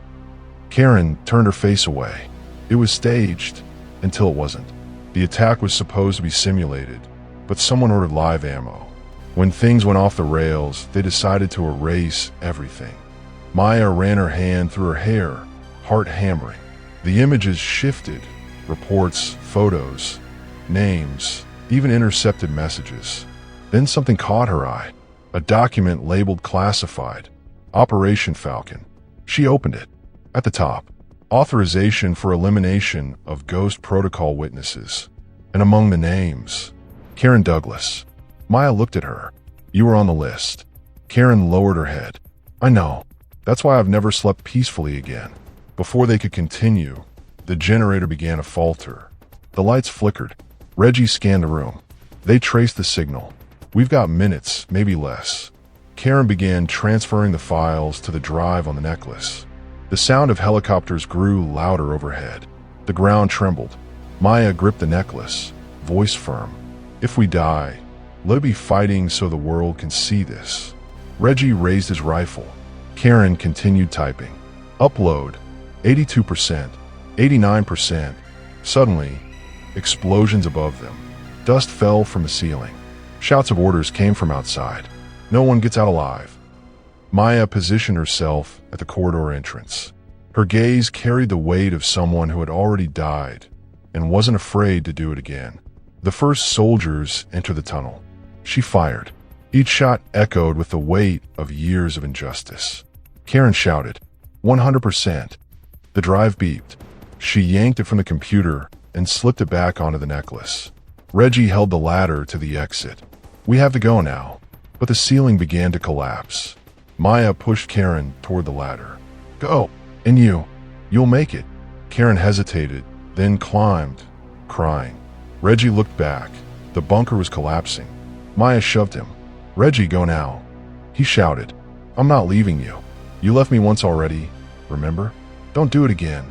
Karen turned her face away. It was staged, until it wasn't. The attack was supposed to be simulated, but someone ordered live ammo. When things went off the rails, they decided to erase everything. Maya ran her hand through her hair, heart hammering. The images shifted, reports, photos, names, even intercepted messages. Then something caught her eye, a document labeled classified, Operation Falcon. She opened it. At the top, authorization for elimination of Ghost Protocol witnesses. And among the names, Karen Douglas. Maya looked at her. You were on the list. Karen lowered her head. I know. That's why I've never slept peacefully again. Before they could continue, the generator began to falter. The lights flickered. Reggie scanned the room. They traced the signal. We've got minutes, maybe less. Karen began transferring the files to the drive on the necklace. The sound of helicopters grew louder overhead. The ground trembled. Maya gripped the necklace, voice firm. If we die, let it be fighting so the world can see this. Reggie raised his rifle. Karen continued typing. Upload, 82%, 89%. Suddenly, explosions above them. Dust fell from the ceiling. Shouts of orders came from outside. No one gets out alive. Maya positioned herself at the corridor entrance. Her gaze carried the weight of someone who had already died and wasn't afraid to do it again. The first soldiers entered the tunnel. She fired. Each shot echoed with the weight of years of injustice. Karen shouted, 100%. The drive beeped. She yanked it from the computer and slipped it back onto the necklace. Reggie held the ladder to the exit. We have to go now. But the ceiling began to collapse. Maya pushed Karen toward the ladder. Go, and you'll make it. Karen hesitated, then climbed, crying. Reggie looked back. The bunker was collapsing. Maya shoved him. Reggie, go now. He shouted, I'm not leaving you. You left me once already, remember? Don't do it again.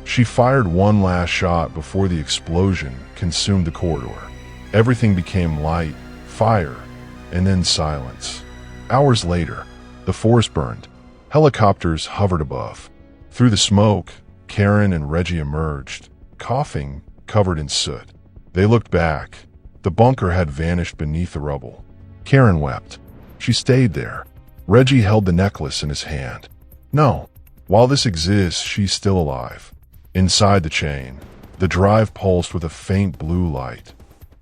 She fired one last shot before the explosion consumed the corridor. Everything became light, fire, and then silence. Hours later, the forest burned. Helicopters hovered above. Through the smoke, Karen and Reggie emerged, coughing, covered in soot. They looked back. The bunker had vanished beneath the rubble. Karen wept. She stayed there. Reggie held the necklace in his hand. No, while this exists, she's still alive. Inside the chain, the drive pulsed with a faint blue light.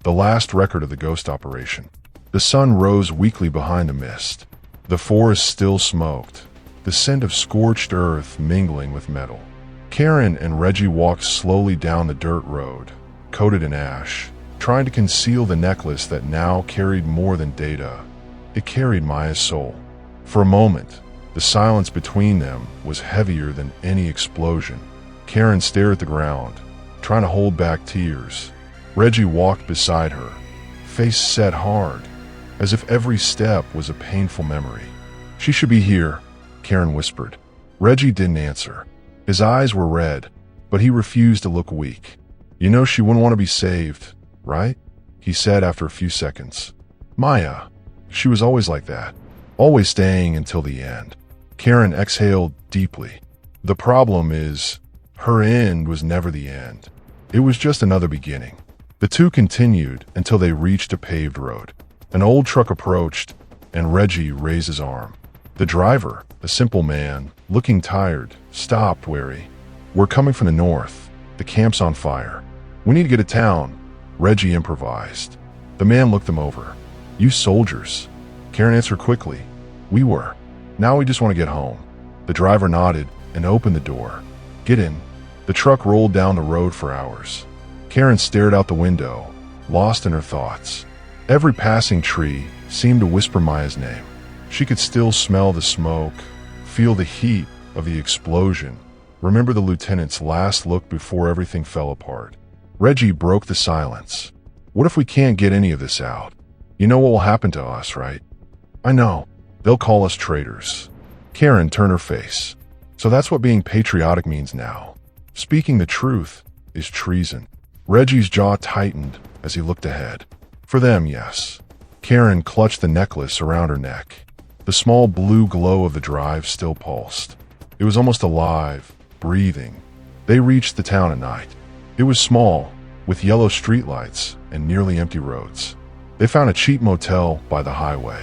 The last record of the ghost operation. The sun rose weakly behind the mist. The forest still smoked, the scent of scorched earth mingling with metal. Karen and Reggie walked slowly down the dirt road, coated in ash, trying to conceal the necklace that now carried more than data. It carried Maya's soul. For a moment, the silence between them was heavier than any explosion. Karen stared at the ground, trying to hold back tears. Reggie walked beside her, face set hard, as if every step was a painful memory. She should be here, Karen whispered. Reggie didn't answer. His eyes were red, but he refused to look weak. You know she wouldn't want to be saved, right? He said after a few seconds. Maya, she was always like that, always staying until the end. Karen exhaled deeply. The problem is, her end was never the end. It was just another beginning. The two continued until they reached a paved road. An old truck approached, and Reggie raised his arm. The driver, a simple man, looking tired, stopped, wary. We're coming from the north. The camp's on fire. We need to get to town, Reggie improvised. The man looked them over. You soldiers. Karen answered quickly. We were. Now we just want to get home. The driver nodded and opened the door. Get in. The truck rolled down the road for hours. Karen stared out the window, lost in her thoughts. Every passing tree seemed to whisper Maya's name. She could still smell the smoke, feel the heat of the explosion, remember the lieutenant's last look before everything fell apart. Reggie broke the silence. What if we can't get any of this out? You know what will happen to us, right? I know. They'll call us traitors. Karen turned her face. So that's what being patriotic means now. Speaking the truth is treason. Reggie's jaw tightened as he looked ahead. For them, yes. Karen clutched the necklace around her neck. The small blue glow of the drive still pulsed. It was almost alive, breathing. They reached the town at night. It was small, with yellow streetlights and nearly empty roads. They found a cheap motel by the highway.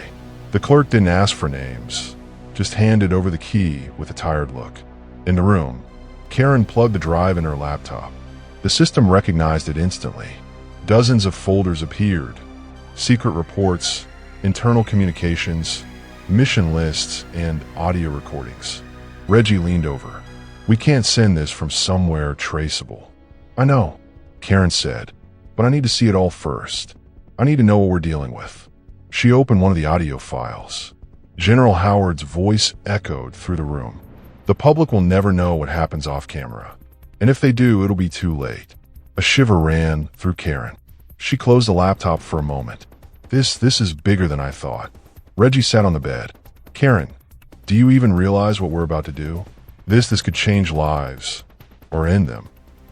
The clerk didn't ask for names, just handed over the key with a tired look. In the room, Karen plugged the drive in her laptop. The system recognized it instantly. Dozens of folders appeared. Secret reports, internal communications, mission lists, and audio recordings. Reggie leaned over. We can't send this from somewhere traceable. I know, Karen said, but I need to see it all first. I need to know what we're dealing with. She opened one of the audio files. General Howard's voice echoed through the room. The public will never know what happens off camera. And if they do, it'll be too late. A shiver ran through Karen. She closed the laptop for a moment. This is bigger than I thought. Reggie sat on the bed. Karen, do you even realize what we're about to do? This could change lives. Or end them.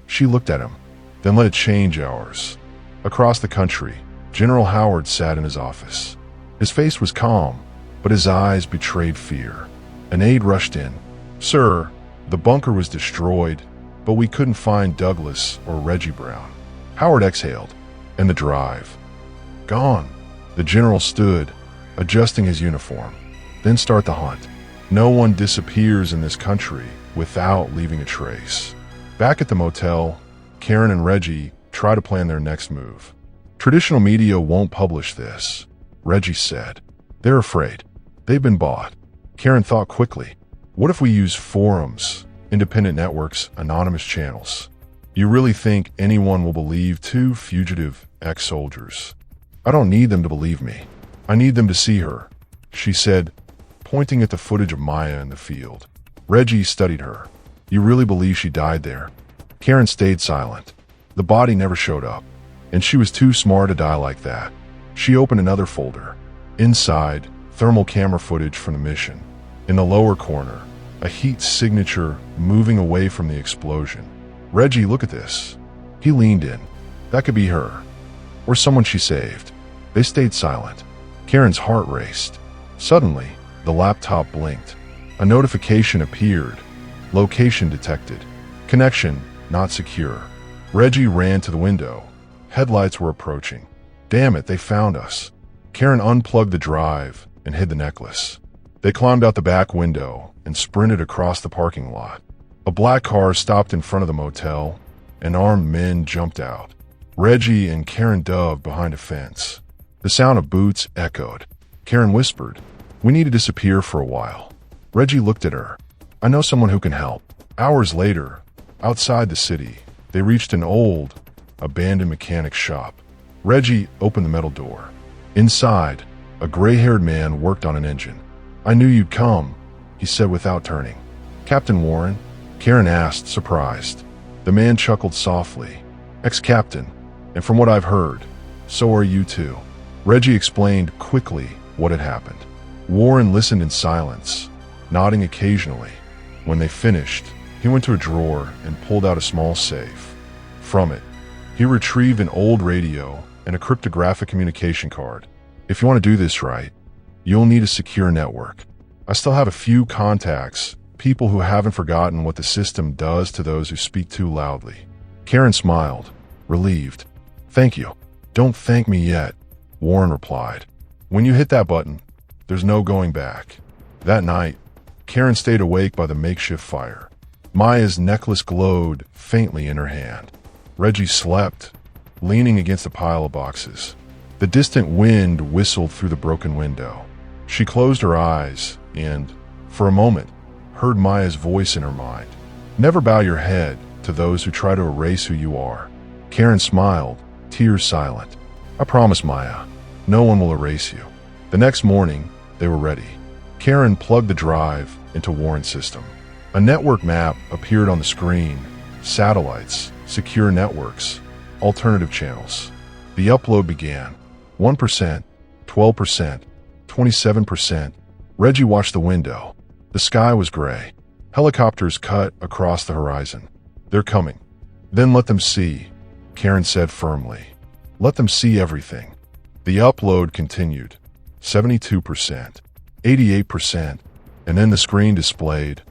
She looked at him. Then let it change ours. Across the country, General Howard sat in his office. His face was calm, but his eyes betrayed fear. An aide rushed in. Sir, the bunker was destroyed, but we couldn't find Douglas or Reggie Brown. Howard exhaled. And the drive. Gone. The general stood, adjusting his uniform. Then start the hunt. No one disappears in this country without leaving a trace. Back at the motel, Karen and Reggie try to plan their next move. Traditional media won't publish this, Reggie said. They're afraid. They've been bought. Karen thought quickly. What if we use forums, independent networks, anonymous channels? You really think anyone will believe two fugitive ex-soldiers? I don't need them to believe me. I need them to see her, she said, pointing at the footage of Maya in the field. Reggie studied her. You really believe she died there? Karen stayed silent. The body never showed up, and she was too smart to die like that. She opened another folder. Inside, thermal camera footage from the mission. In the lower corner, a heat signature moving away from the explosion. Reggie, look at this. He leaned in. That could be her. Or someone she saved. They stayed silent. Karen's heart raced. Suddenly, the laptop blinked. A notification appeared. Location detected. Connection not secure. Reggie ran to the window. Headlights were approaching. Damn it, they found us. Karen unplugged the drive and hid the necklace. They climbed out the back window and sprinted across the parking lot. A black car stopped in front of the motel, and armed men jumped out. Reggie and Karen dove behind a fence. The sound of boots echoed. Karen whispered, "We need to disappear for a while." Reggie looked at her. "I know someone who can help." Hours later, outside the city, they reached an old, abandoned mechanic shop. Reggie opened the metal door. Inside, a gray-haired man worked on an engine. "I knew you'd come," he said without turning. "Captain Warren?" Karen asked, surprised. The man chuckled softly. "Ex-captain, and from what I've heard, so are you too." Reggie explained quickly what had happened. Warren listened in silence, nodding occasionally. When they finished, he went to a drawer and pulled out a small safe. From it, he retrieved an old radio and a cryptographic communication card. "If you want to do this right, you'll need a secure network. I still have a few contacts, people who haven't forgotten what the system does to those who speak too loudly." Karen smiled, relieved. "Thank you." "Don't thank me yet," Warren replied. "When you hit that button, there's no going back." That night, Karen stayed awake by the makeshift fire. Maya's necklace glowed faintly in her hand. Reggie slept, leaning against a pile of boxes. The distant wind whistled through the broken window. She closed her eyes and, for a moment, heard Maya's voice in her mind. "Never bow your head to those who try to erase who you are." Karen smiled, tears silent. "I promise, Maya, no one will erase you." The next morning, they were ready. Karen plugged the drive into Warren's system. A network map appeared on the screen. Satellites, secure networks, alternative channels. The upload began. 1%, 12%, 27%. Reggie watched the window. The sky was gray. Helicopters cut across the horizon. They're coming. Then let them see, Karen said firmly. Let them see everything. The upload continued. 72%, 88%, and then the screen displayed,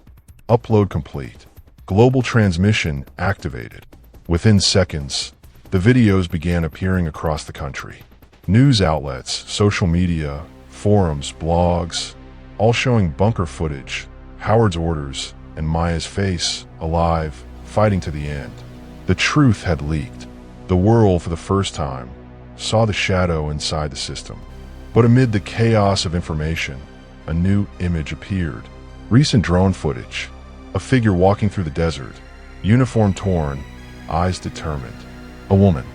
upload complete. Global transmission activated. Within seconds, the videos began appearing across the country. News outlets, social media, forums, blogs, all showing bunker footage, Howard's orders, and Maya's face, alive, fighting to the end. The truth had leaked. The world, for the first time, saw the shadow inside the system. But amid the chaos of information, a new image appeared. Recent drone footage. A figure walking through the desert, uniform torn, eyes determined. A woman,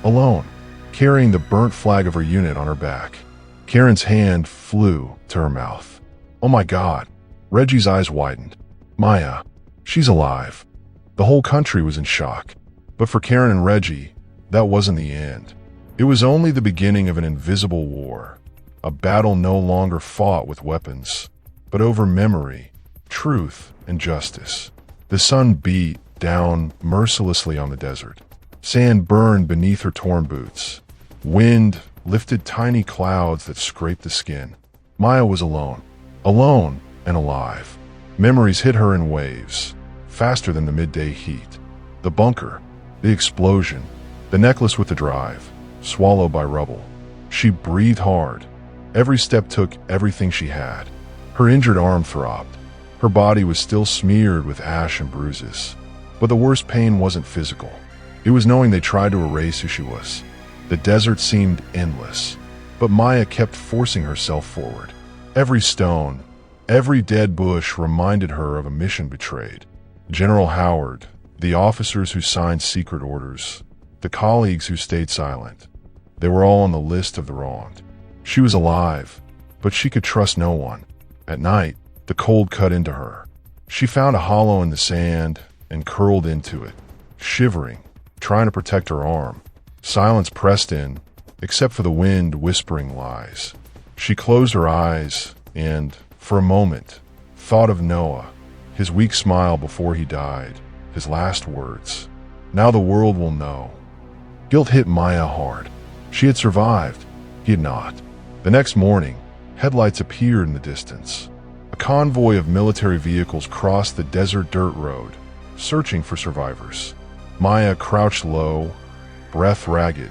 alone, carrying the burnt flag of her unit on her back. Karen's hand flew to her mouth. Oh my God. Reggie's eyes widened. Maya, she's alive. The whole country was in shock. But for Karen and Reggie, that wasn't the end. It was only the beginning of an invisible war. A battle no longer fought with weapons, but over memory, truth, and justice. The sun beat down mercilessly on the desert. Sand burned beneath her torn boots. Wind lifted tiny clouds that scraped the skin. Maya was alone. Alone and alive. Memories hit her in waves, faster than the midday heat. The bunker, the explosion, the necklace with the drive, swallowed by rubble. She breathed hard. Every step took everything she had. Her injured arm throbbed. Her body was still smeared with ash and bruises. But the worst pain wasn't physical. It was knowing they tried to erase who she was. The desert seemed endless, but Maya kept forcing herself forward. Every stone, every dead bush reminded her of a mission betrayed. General Howard, the officers who signed secret orders, the colleagues who stayed silent. They were all on the list of the wronged. She was alive, but she could trust no one. At night, the cold cut into her. She found a hollow in the sand and curled into it, shivering, trying to protect her arm. Silence pressed in, except for the wind whispering lies. She closed her eyes and, for a moment, thought of Noah, his weak smile before he died, his last words. Now the world will know. Guilt hit Maya hard. She had survived. He had not. The next morning, headlights appeared in the distance. A convoy of military vehicles crossed the desert dirt road, searching for survivors. Maya crouched low, breath ragged,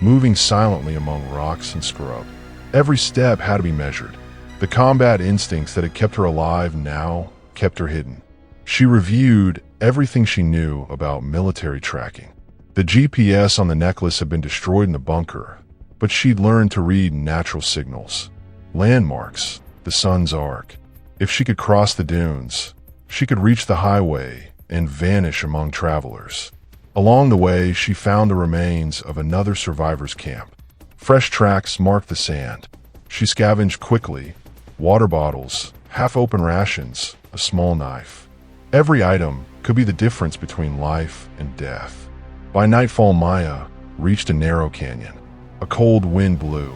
moving silently among rocks and scrub. Every step had to be measured. The combat instincts that had kept her alive now kept her hidden. She reviewed everything she knew about military tracking. The GPS on the necklace had been destroyed in the bunker, but she'd learned to read natural signals, landmarks, the sun's arc. If she could cross the dunes, she could reach the highway and vanish among travelers. Along the way, she found the remains of another survivor's camp. Fresh tracks marked the sand. She scavenged quickly, water bottles, half-open rations, a small knife. Every item could be the difference between life and death. By nightfall, Maya reached a narrow canyon. A cold wind blew,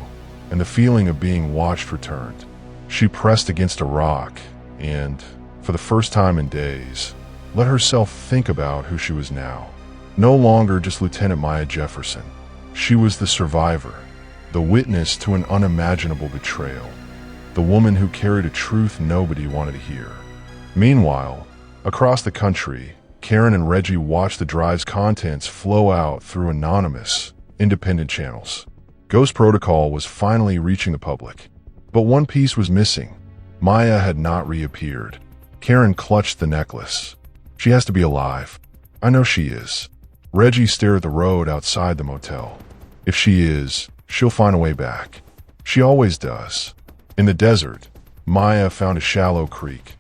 and the feeling of being watched returned. She pressed against a rock and, for the first time in days, let herself think about who she was now. No longer just Lieutenant Maya Jefferson. She was the survivor, the witness to an unimaginable betrayal, the woman who carried a truth nobody wanted to hear. Meanwhile, across the country, Karen and Reggie watched the drive's contents flow out through anonymous, independent channels. Ghost Protocol was finally reaching the public. But one piece was missing. Maya had not reappeared. Karen clutched the necklace. She has to be alive. I know she is. Reggie stared at the road outside the motel. If she is, she'll find a way back. She always does. In the desert, Maya found a shallow creek,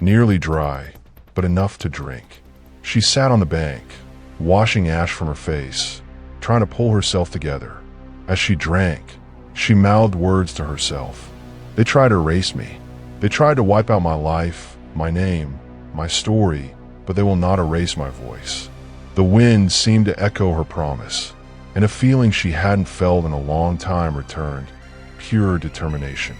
nearly dry, but enough to drink. She sat on the bank, washing ash from her face, trying to pull herself together. As she drank, she mouthed words to herself. They tried to erase me. They tried to wipe out my life, my name, my story, but they will not erase my voice. The wind seemed to echo her promise. and a feeling she hadn't felt in a long time returned. Pure determination.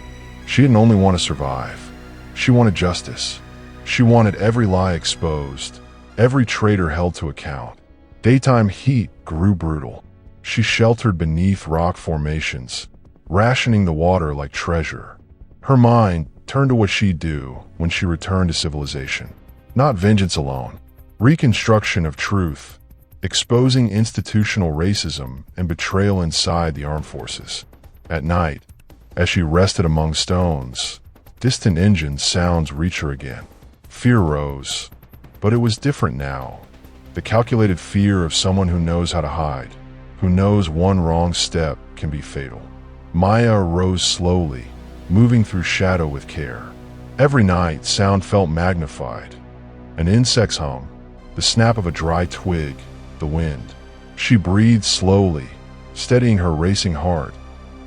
She didn't only want to survive. She wanted justice. She wanted every lie exposed, every traitor held to account. Daytime heat grew brutal. She sheltered beneath rock formations, rationing the water like treasure. Her mind turned to what she'd do when she returned to civilization. Not vengeance alone. Reconstruction of truth, exposing institutional racism and betrayal inside the armed forces. At night, as she rested among stones, distant engine sounds reached her again. Fear rose, but it was different now. The calculated fear of someone who knows how to hide, who knows one wrong step can be fatal. Maya rose slowly, moving through shadow with care. Every night, sound felt magnified. An insect's hum, the snap of a dry twig, the wind. She breathed slowly, steadying her racing heart,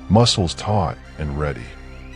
muscles taut and ready.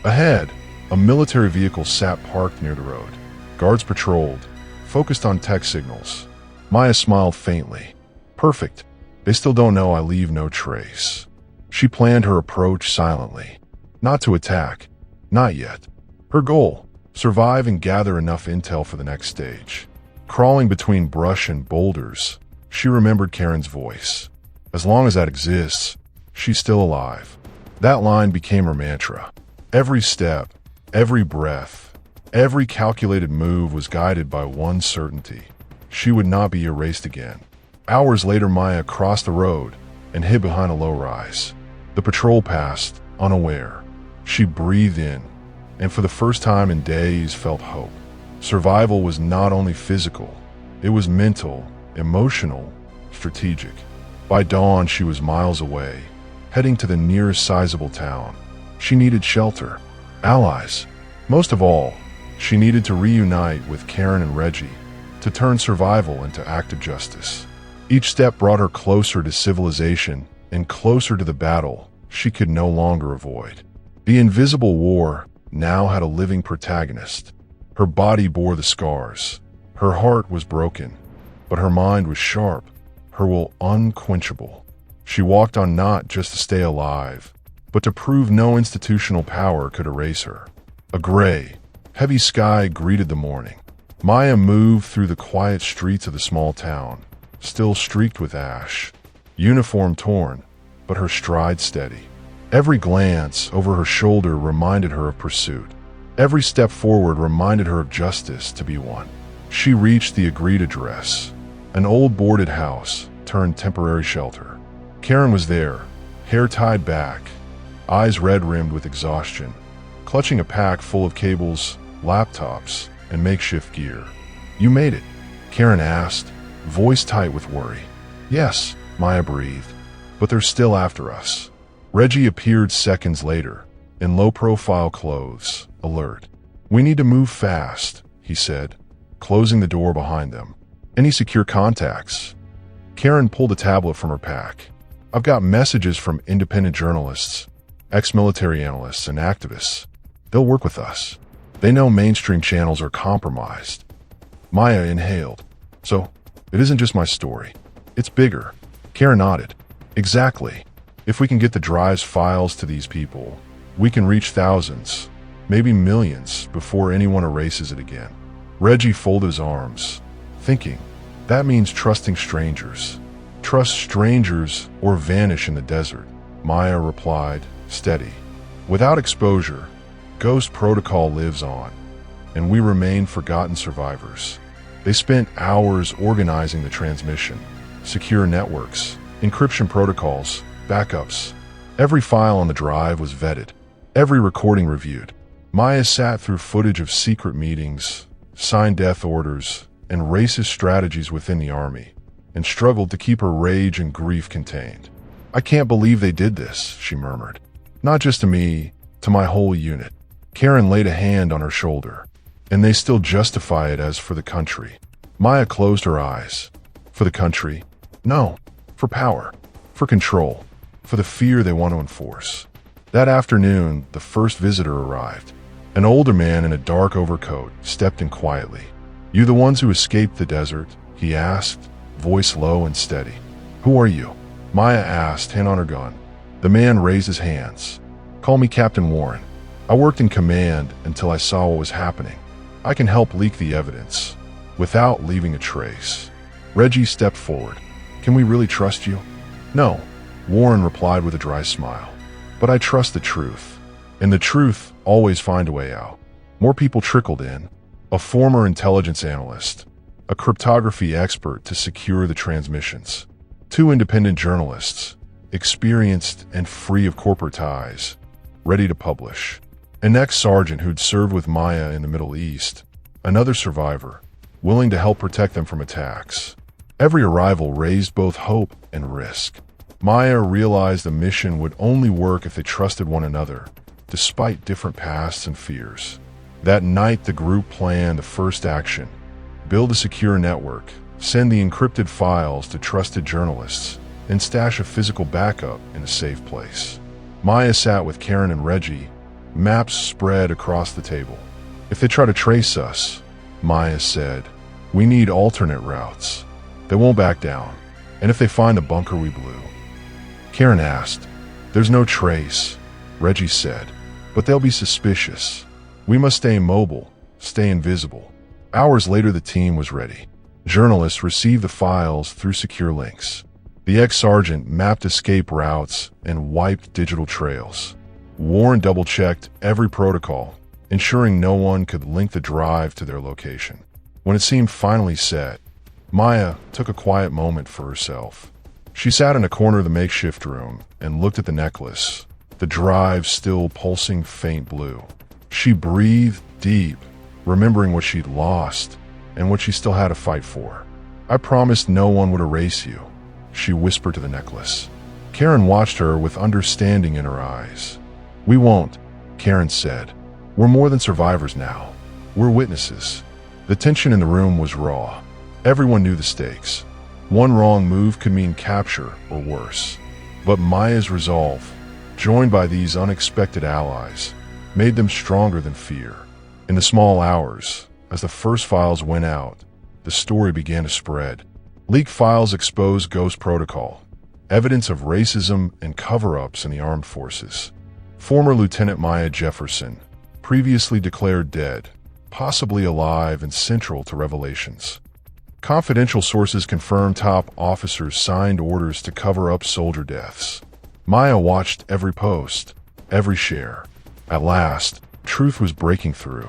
Ahead, a military vehicle sat parked near the road. Guards patrolled, focused on tech signals. Maya smiled faintly. Perfect. They still don't know I leave no trace. She planned her approach silently. Not to attack. Not yet. Her goal, survive and gather enough intel for the next stage. Crawling between brush and boulders, she remembered Karen's voice. As long as that exists, she's still alive. That line became her mantra. Every step, every breath, every calculated move was guided by one certainty. She would not be erased again. Hours later, Maya crossed the road and hid behind a low-rise. The patrol passed, unaware. She breathed in, and for the first time in days felt hope. Survival was not only physical, it was mental, emotional, strategic. By dawn, she was miles away, heading to the nearest sizable town. She needed shelter, allies. Most of all, she needed to reunite with Karen and Reggie, to turn survival into active justice. Each step brought her closer to civilization and closer to the battle she could no longer avoid. The invisible war now had a living protagonist. Her body bore the scars. Her heart was broken, but her mind was sharp, her will unquenchable. She walked on not just to stay alive, but to prove no institutional power could erase her. A gray, heavy sky greeted the morning. Maya moved through the quiet streets of the small town, still streaked with ash, uniform torn, but her stride steady. Every glance over her shoulder reminded her of pursuit. Every step forward reminded her of justice to be won. She reached the agreed address, an old boarded house turned temporary shelter. Karen was there, hair tied back, eyes red-rimmed with exhaustion, clutching a pack full of cables, laptops, and makeshift gear. "You made it?" Karen asked, voice tight with worry. "Yes," Maya breathed, "but they're still after us." Reggie appeared seconds later, in low-profile clothes, alert. "We need to move fast," he said, closing the door behind them. "Any secure contacts?" Karen pulled a tablet from her pack. "I've got messages from independent journalists, ex-military analysts, and activists. They'll work with us. They know mainstream channels are compromised." Maya inhaled. "So, it isn't just my story. It's bigger." Karen nodded. "Exactly. If we can get the drive's files to these people, we can reach thousands, maybe millions, before anyone erases it again." Reggie folded his arms, thinking, that means trusting strangers. Trust strangers or vanish in the desert. Maya replied, steady. "Without exposure, Ghost Protocol lives on, and we remain forgotten survivors." They spent hours organizing the transmission, secure networks, encryption protocols, backups. Every file on the drive was vetted, every recording reviewed. Maya sat through footage of secret meetings, signed death orders, and racist strategies within the army, and struggled to keep her rage and grief contained. "I can't believe they did this," she murmured. "Not just to me, to my whole unit." Karen laid a hand on her shoulder. "And they still justify it as for the country." Maya closed her eyes. "For the country? No. For power. For control. For the fear they want to enforce." That afternoon, the first visitor arrived. An older man in a dark overcoat stepped in quietly. "You the ones who escaped the desert?" he asked, voice low and steady. "Who are you?" Maya asked, hand on her gun. The man raised his hands. Call me Captain Warren. I worked in command until I saw what was happening. I can help leak the evidence without leaving a trace. Reggie stepped forward. Can we really trust you? No, Warren replied with a dry smile. But I trust the truth. And the truth always finds a way out. More people trickled in. A former intelligence analyst, a cryptography expert to secure the transmissions, 2 independent journalists, experienced and free of corporate ties, ready to publish, an ex-sergeant who'd served with Maya in the Middle East, another survivor, willing to help protect them from attacks. Every arrival raised both hope and risk. Maya realized the mission would only work if they trusted one another, despite different pasts and fears. That night, the group planned the first action: build a secure network, send the encrypted files to trusted journalists, and stash a physical backup in a safe place. Maya sat with Karen and Reggie, maps spread across the table. If they try to trace us, Maya said, we need alternate routes. They won't back down. And if they find the bunker we blew? Karen asked. There's no trace, Reggie said, but they'll be suspicious. We must stay mobile, stay invisible. Hours later, the team was ready. Journalists received the files through secure links. The ex-sergeant mapped escape routes and wiped digital trails. Warren double-checked every protocol, ensuring no one could link the drive to their location. When it seemed finally set, Maya took a quiet moment for herself. She sat in a corner of the makeshift room and looked at the necklace, the drive still pulsing faint blue. She breathed deep, remembering what she'd lost and what she still had to fight for. I promised no one would erase you, she whispered to the necklace. Karen watched her with understanding in her eyes. We won't, Karen said. We're more than survivors now. We're witnesses. The tension in the room was raw. Everyone knew the stakes. One wrong move could mean capture or worse. But Maya's resolve, joined by these unexpected allies, made them stronger than fear. In the small hours, as the first files went out, the story began to spread. Leaked files exposed Ghost Protocol, evidence of racism and cover-ups in the armed forces. Former Lieutenant Maya Jefferson, previously declared dead, possibly alive and central to revelations. Confidential sources confirmed top officers signed orders to cover up soldier deaths. Maya watched every post, every share. At last, truth was breaking through,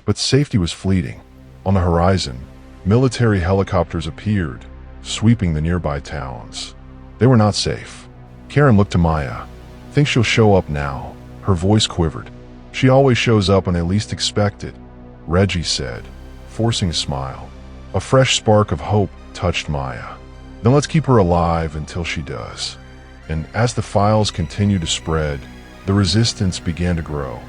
but safety was fleeting. On the horizon, military helicopters appeared, sweeping the nearby towns. They were not safe. Karen looked to Maya. Think she'll show up now? Her voice quivered. She always shows up when they least expect it, Reggie said, forcing a smile. A fresh spark of hope touched Maya. Then let's keep her alive until she does. And as the files continued to spread, the resistance began to grow.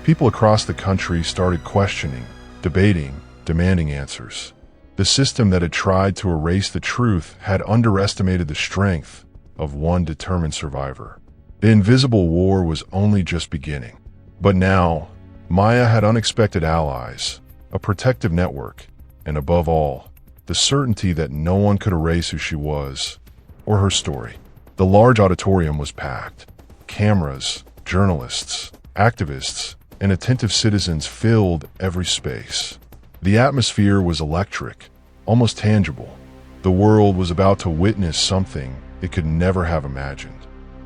People across the country started questioning, debating, demanding answers. The system that had tried to erase the truth had underestimated the strength of one determined survivor. The invisible war was only just beginning. But now, Maya had unexpected allies, a protective network, and above all, the certainty that no one could erase who she was or her story. The large auditorium was packed. Cameras, journalists, activists, and attentive citizens filled every space. The atmosphere was electric, almost tangible. The world was about to witness something it could never have imagined.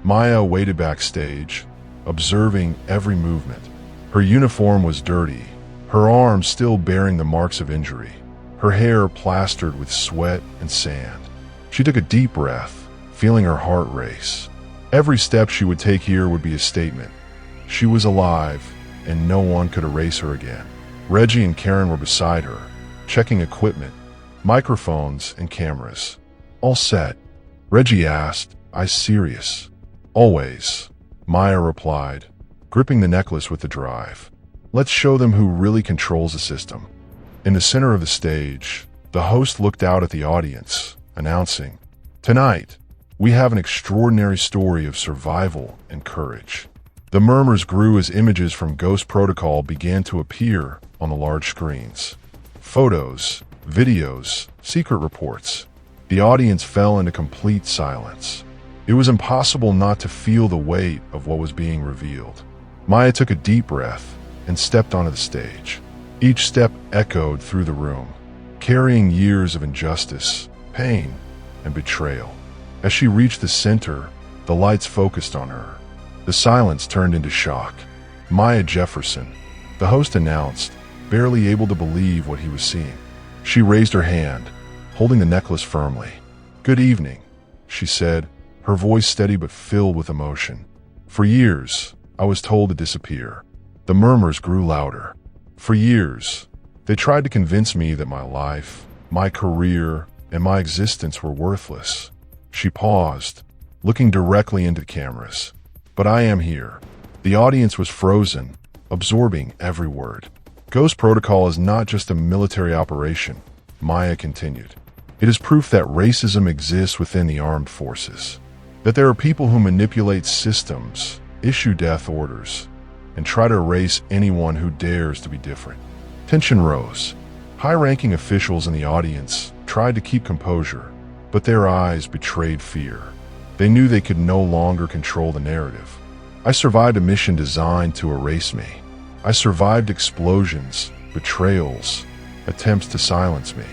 Maya waited backstage, observing every movement. Her uniform was dirty, her arms still bearing the marks of injury, her hair plastered with sweat and sand. She took a deep breath, feeling her heart race. Every step she would take here would be a statement. She was alive, and no one could erase her again. Reggie and Karen were beside her, checking equipment, microphones and cameras. All set. Reggie asked, "I serious?" "Always," Maya replied, gripping the necklace with the drive. "Let's show them who really controls the system." In the center of the stage, the host looked out at the audience, announcing, "Tonight, we have an extraordinary story of survival and courage." The murmurs grew as images from Ghost Protocol began to appear on the large screens. Photos, videos, secret reports. The audience fell into complete silence. It was impossible not to feel the weight of what was being revealed. Maya took a deep breath and stepped onto the stage. Each step echoed through the room, carrying years of injustice, pain, and betrayal. As she reached the center, the lights focused on her. The silence turned into shock. Maya Jefferson, the host announced, barely able to believe what he was seeing. She raised her hand, holding the necklace firmly. "Good evening," she said, her voice steady but filled with emotion. "For years, I was told to disappear." The murmurs grew louder. "For years, they tried to convince me that my life, my career, and my existence were worthless." She paused, looking directly into the cameras. "But I am here." The audience was frozen, absorbing every word. "Ghost Protocol is not just a military operation," Maya continued. "It is proof that racism exists within the armed forces. That there are people who manipulate systems, issue death orders, and try to erase anyone who dares to be different." Tension rose. High-ranking officials in the audience tried to keep composure, but their eyes betrayed fear. They knew they could no longer control the narrative. "I survived a mission designed to erase me. I survived explosions, betrayals, attempts to silence me.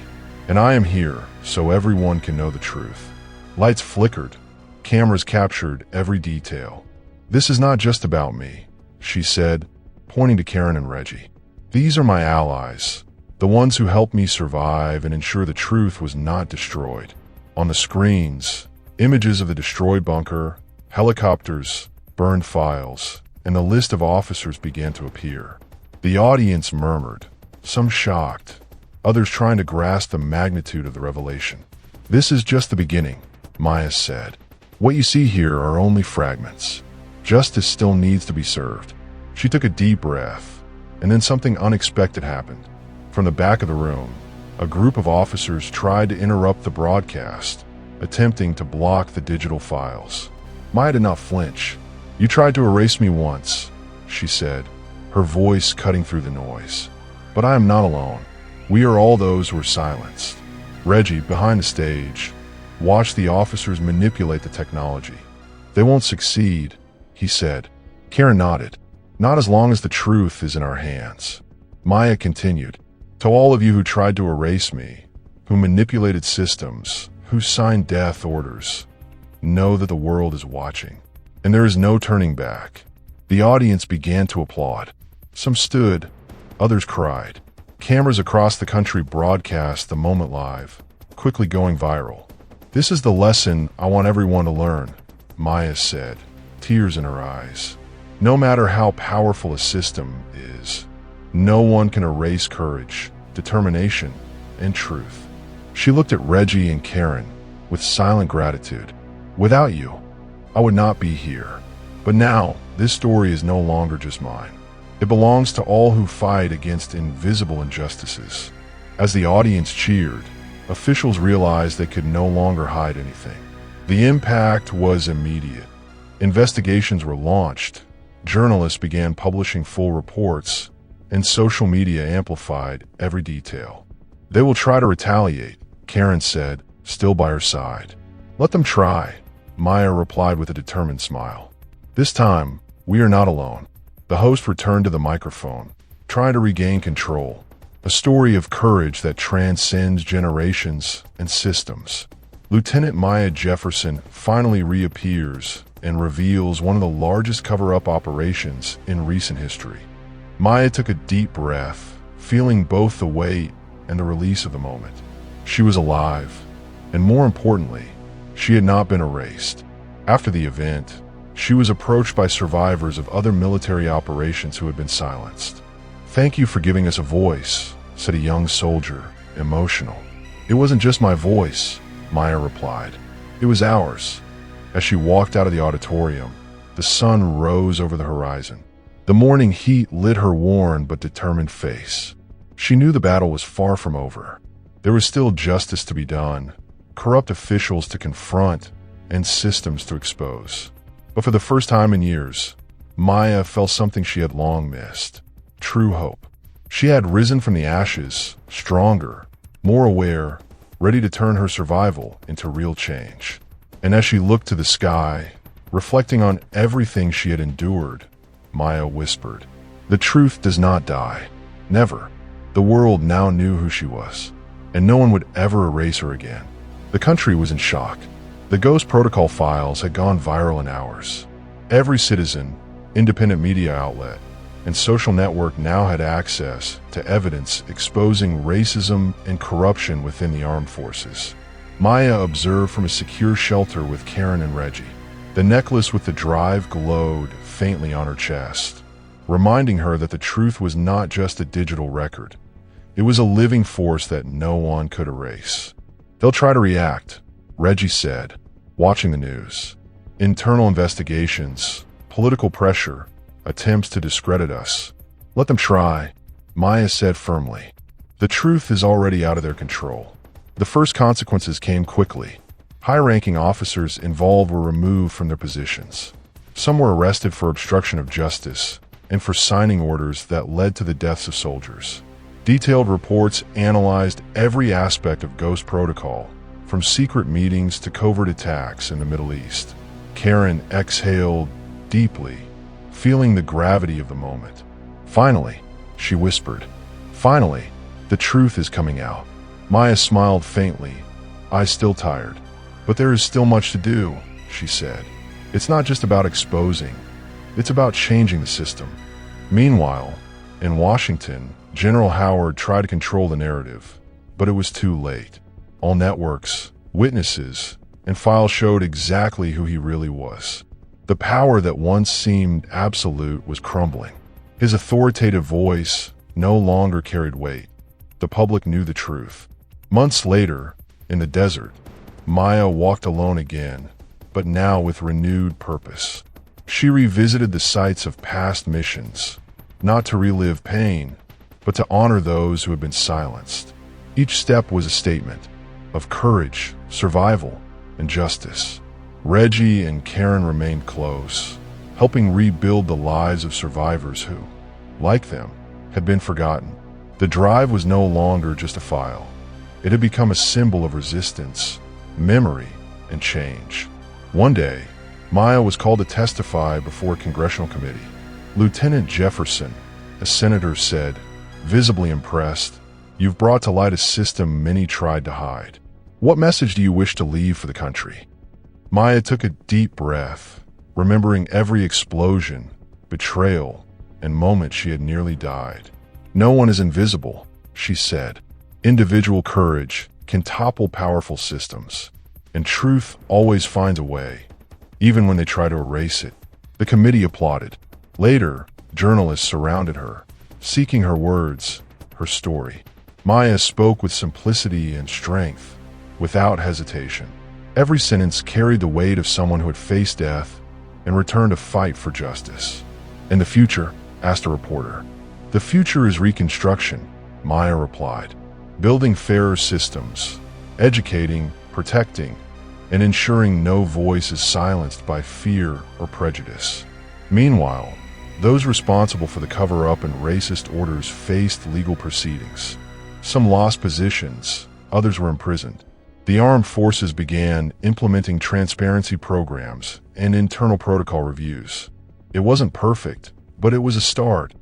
And I am here so everyone can know the truth." Lights flickered. Cameras captured every detail. "This is not just about me," she said, pointing to Karen and Reggie. "These are my allies, the ones who helped me survive and ensure the truth was not destroyed." On the screens, images of the destroyed bunker, helicopters, burned files, and the list of officers began to appear. The audience murmured, some shocked, others trying to grasp the magnitude of the revelation. "This is just the beginning," Maya said. "What you see here are only fragments. Justice still needs to be served." She took a deep breath, and then something unexpected happened. From the back of the room, a group of officers tried to interrupt the broadcast, attempting to block the digital files. Maya did not flinch. "You tried to erase me once," she said, her voice cutting through the noise. "But I am not alone. We are all those who were silenced." Reggie, behind the stage, watched the officers manipulate the technology. "They won't succeed," he said. Karen nodded. "Not as long as the truth is in our hands." Maya continued, "To all of you who tried to erase me, who manipulated systems, who signed death orders, know that the world is watching, and there is no turning back." The audience began to applaud. Some stood, others cried. Cameras across the country broadcast the moment live, quickly going viral. "This is the lesson I want everyone to learn," Maya said, tears in her eyes. "No matter how powerful a system is, no one can erase courage, determination, and truth." She looked at Reggie and Karen with silent gratitude. "Without you, I would not be here. But now, this story is no longer just mine. It belongs to all who fight against invisible injustices." As the audience cheered, officials realized they could no longer hide anything. The impact was immediate. Investigations were launched, journalists began publishing full reports, and social media amplified every detail. "They will try to retaliate," Karen said, still by her side. "Let them try," Maya replied with a determined smile. "This time, we are not alone." The host returned to the microphone, trying to regain control. A story of courage that transcends generations and systems. Lieutenant Maya Jefferson finally reappears and reveals one of the largest cover-up operations in recent history. Maya took a deep breath, feeling both the weight and the release of the moment. She was alive, and more importantly, she had not been erased. After the event, she was approached by survivors of other military operations who had been silenced. "Thank you for giving us a voice," said a young soldier, emotional. "It wasn't just my voice," Maya replied. "It was ours." As she walked out of the auditorium, the sun rose over the horizon. The morning heat lit her worn but determined face. She knew the battle was far from over. There was still justice to be done, corrupt officials to confront, and systems to expose. But for the first time in years, Maya felt something she had long missed: true hope. She had risen from the ashes, stronger, more aware, ready to turn her survival into real change. And as she looked to the sky, reflecting on everything she had endured, Maya whispered, "The truth does not die. Never." The world now knew who she was, and no one would ever erase her again. The country was in shock. The Ghost Protocol files had gone viral in hours. Every citizen, independent media outlet, and social network now had access to evidence exposing racism and corruption within the armed forces. Maya observed from a secure shelter with Karen and Reggie. The necklace with the drive glowed faintly on her chest, reminding her that the truth was not just a digital record. It was a living force that no one could erase. "They'll try to react," Reggie said, watching the news. "Internal investigations, political pressure, attempts to discredit us. Let them try," Maya said firmly. "The truth is already out of their control." The first consequences came quickly. High-ranking officers involved were removed from their positions. Some were arrested for obstruction of justice and for signing orders that led to the deaths of soldiers. Detailed reports analyzed every aspect of Ghost Protocol, from secret meetings to covert attacks in the Middle East. Karen exhaled deeply, feeling the gravity of the moment. "Finally," she whispered. "Finally, the truth is coming out." Maya smiled faintly, eyes still tired. "But there is still much to do," she said. "It's not just about exposing. It's about changing the system." Meanwhile, in Washington, General Howard tried to control the narrative, but it was too late. All networks, witnesses, and files showed exactly who he really was. The power that once seemed absolute was crumbling. His authoritative voice no longer carried weight. The public knew the truth. Months later, in the desert, Maya walked alone again, but now with renewed purpose. She revisited the sites of past missions, not to relive pain, but to honor those who had been silenced. Each step was a statement of courage, survival, and justice. Reggie and Karen remained close, helping rebuild the lives of survivors who, like them, had been forgotten. The drive was no longer just a file. It had become a symbol of resistance, memory, and change. One day, Maya was called to testify before a congressional committee. Lieutenant Jefferson, a senator, said, visibly impressed, "You've brought to light a system many tried to hide. What message do you wish to leave for the country?" Maya took a deep breath, remembering every explosion, betrayal, and moment she had nearly died. "No one is invisible," she said. "Individual courage can topple powerful systems, and truth always finds a way, even when they try to erase it." The committee applauded. Later, journalists surrounded her, seeking her words, her story. Maya spoke with simplicity and strength, without hesitation. Every sentence carried the weight of someone who had faced death and returned to fight for justice. "And the future?" asked a reporter. "The future is reconstruction," Maya replied. "Building fairer systems, educating, protecting, and ensuring no voice is silenced by fear or prejudice." Meanwhile, those responsible for the cover-up and racist orders faced legal proceedings. Some lost positions, others were imprisoned. The armed forces began implementing transparency programs and internal protocol reviews. It wasn't perfect, but it was a start,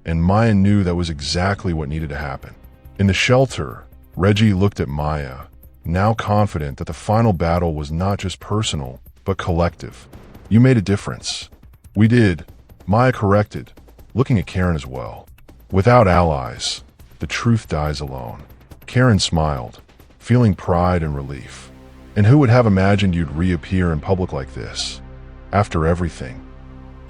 and Maya knew that was exactly what needed to happen. In the shelter, Reggie looked at Maya, now confident that the final battle was not just personal, but collective. "You made a difference." "We did," Maya corrected, looking at Karen as well. "Without allies, the truth dies alone." Karen smiled, feeling pride and relief. "And who would have imagined you'd reappear in public like this? After everything?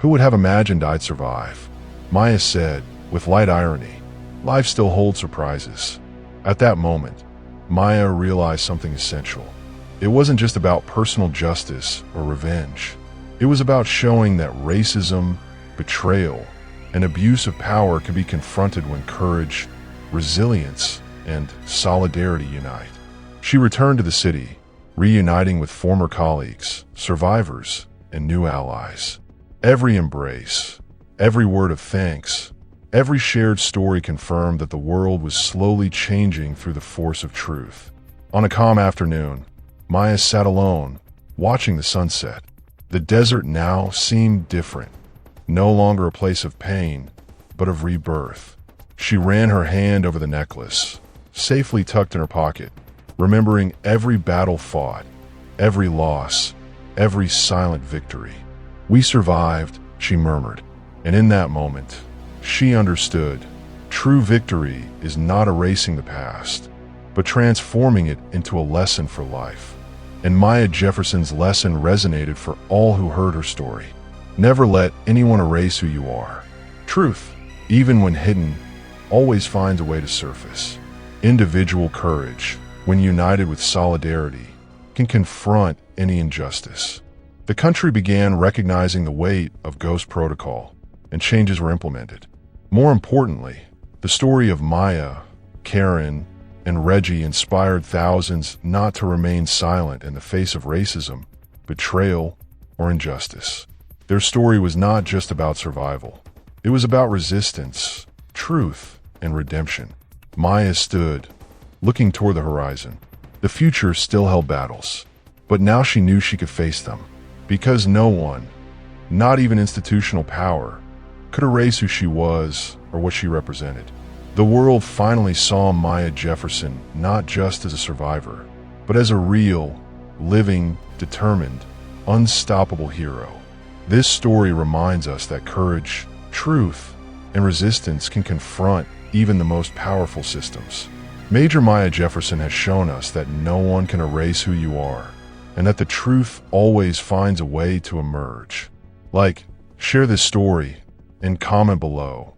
Who would have imagined I'd survive?" Maya said, with light irony. "Life still holds surprises." At that moment, Maya realized something essential. It wasn't just about personal justice or revenge. It was about showing that racism, betrayal, and abuse of power can be confronted when courage, resilience, and solidarity unite. She returned to the city, reuniting with former colleagues, survivors, and new allies. Every embrace, every word of thanks, every shared story confirmed that the world was slowly changing through the force of truth. On a calm afternoon, Maya sat alone, watching the sunset. The desert now seemed different, no longer a place of pain, but of rebirth. She ran her hand over the necklace, safely tucked in her pocket, remembering every battle fought, every loss, every silent victory. "We survived," she murmured, and in that moment, she understood. True victory is not erasing the past, but transforming it into a lesson for life. And Maya Jefferson's lesson resonated for all who heard her story. Never let anyone erase who you are. Truth, even when hidden, always finds a way to surface. Individual courage, when united with solidarity, can confront any injustice. The country began recognizing the weight of Ghost Protocol, and changes were implemented. More importantly, the story of Maya, Karen, and Reggie inspired thousands not to remain silent in the face of racism, betrayal, or injustice. Their story was not just about survival. It was about resistance, truth, and redemption. Maya stood, looking toward the horizon. The future still held battles, but now she knew she could face them, because no one, not even institutional power, could erase who she was or what she represented. The world finally saw Maya Jefferson not just as a survivor, but as a real, living, determined, unstoppable hero. This story reminds us that courage, truth, and resistance can confront even the most powerful systems. Major Maya Jefferson has shown us that no one can erase who you are, and that the truth always finds a way to emerge. Share this story, and comment below.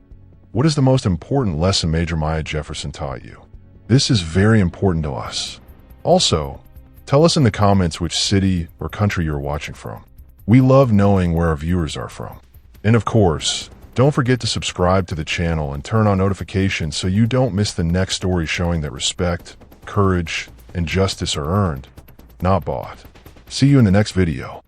What is the most important lesson Major Maya Jefferson taught you? This is very important to us. Also, tell us in the comments which city or country you're watching from. We love knowing where our viewers are from. And of course, don't forget to subscribe to the channel and turn on notifications so you don't miss the next story showing that respect, courage, and justice are earned, not bought. See you in the next video.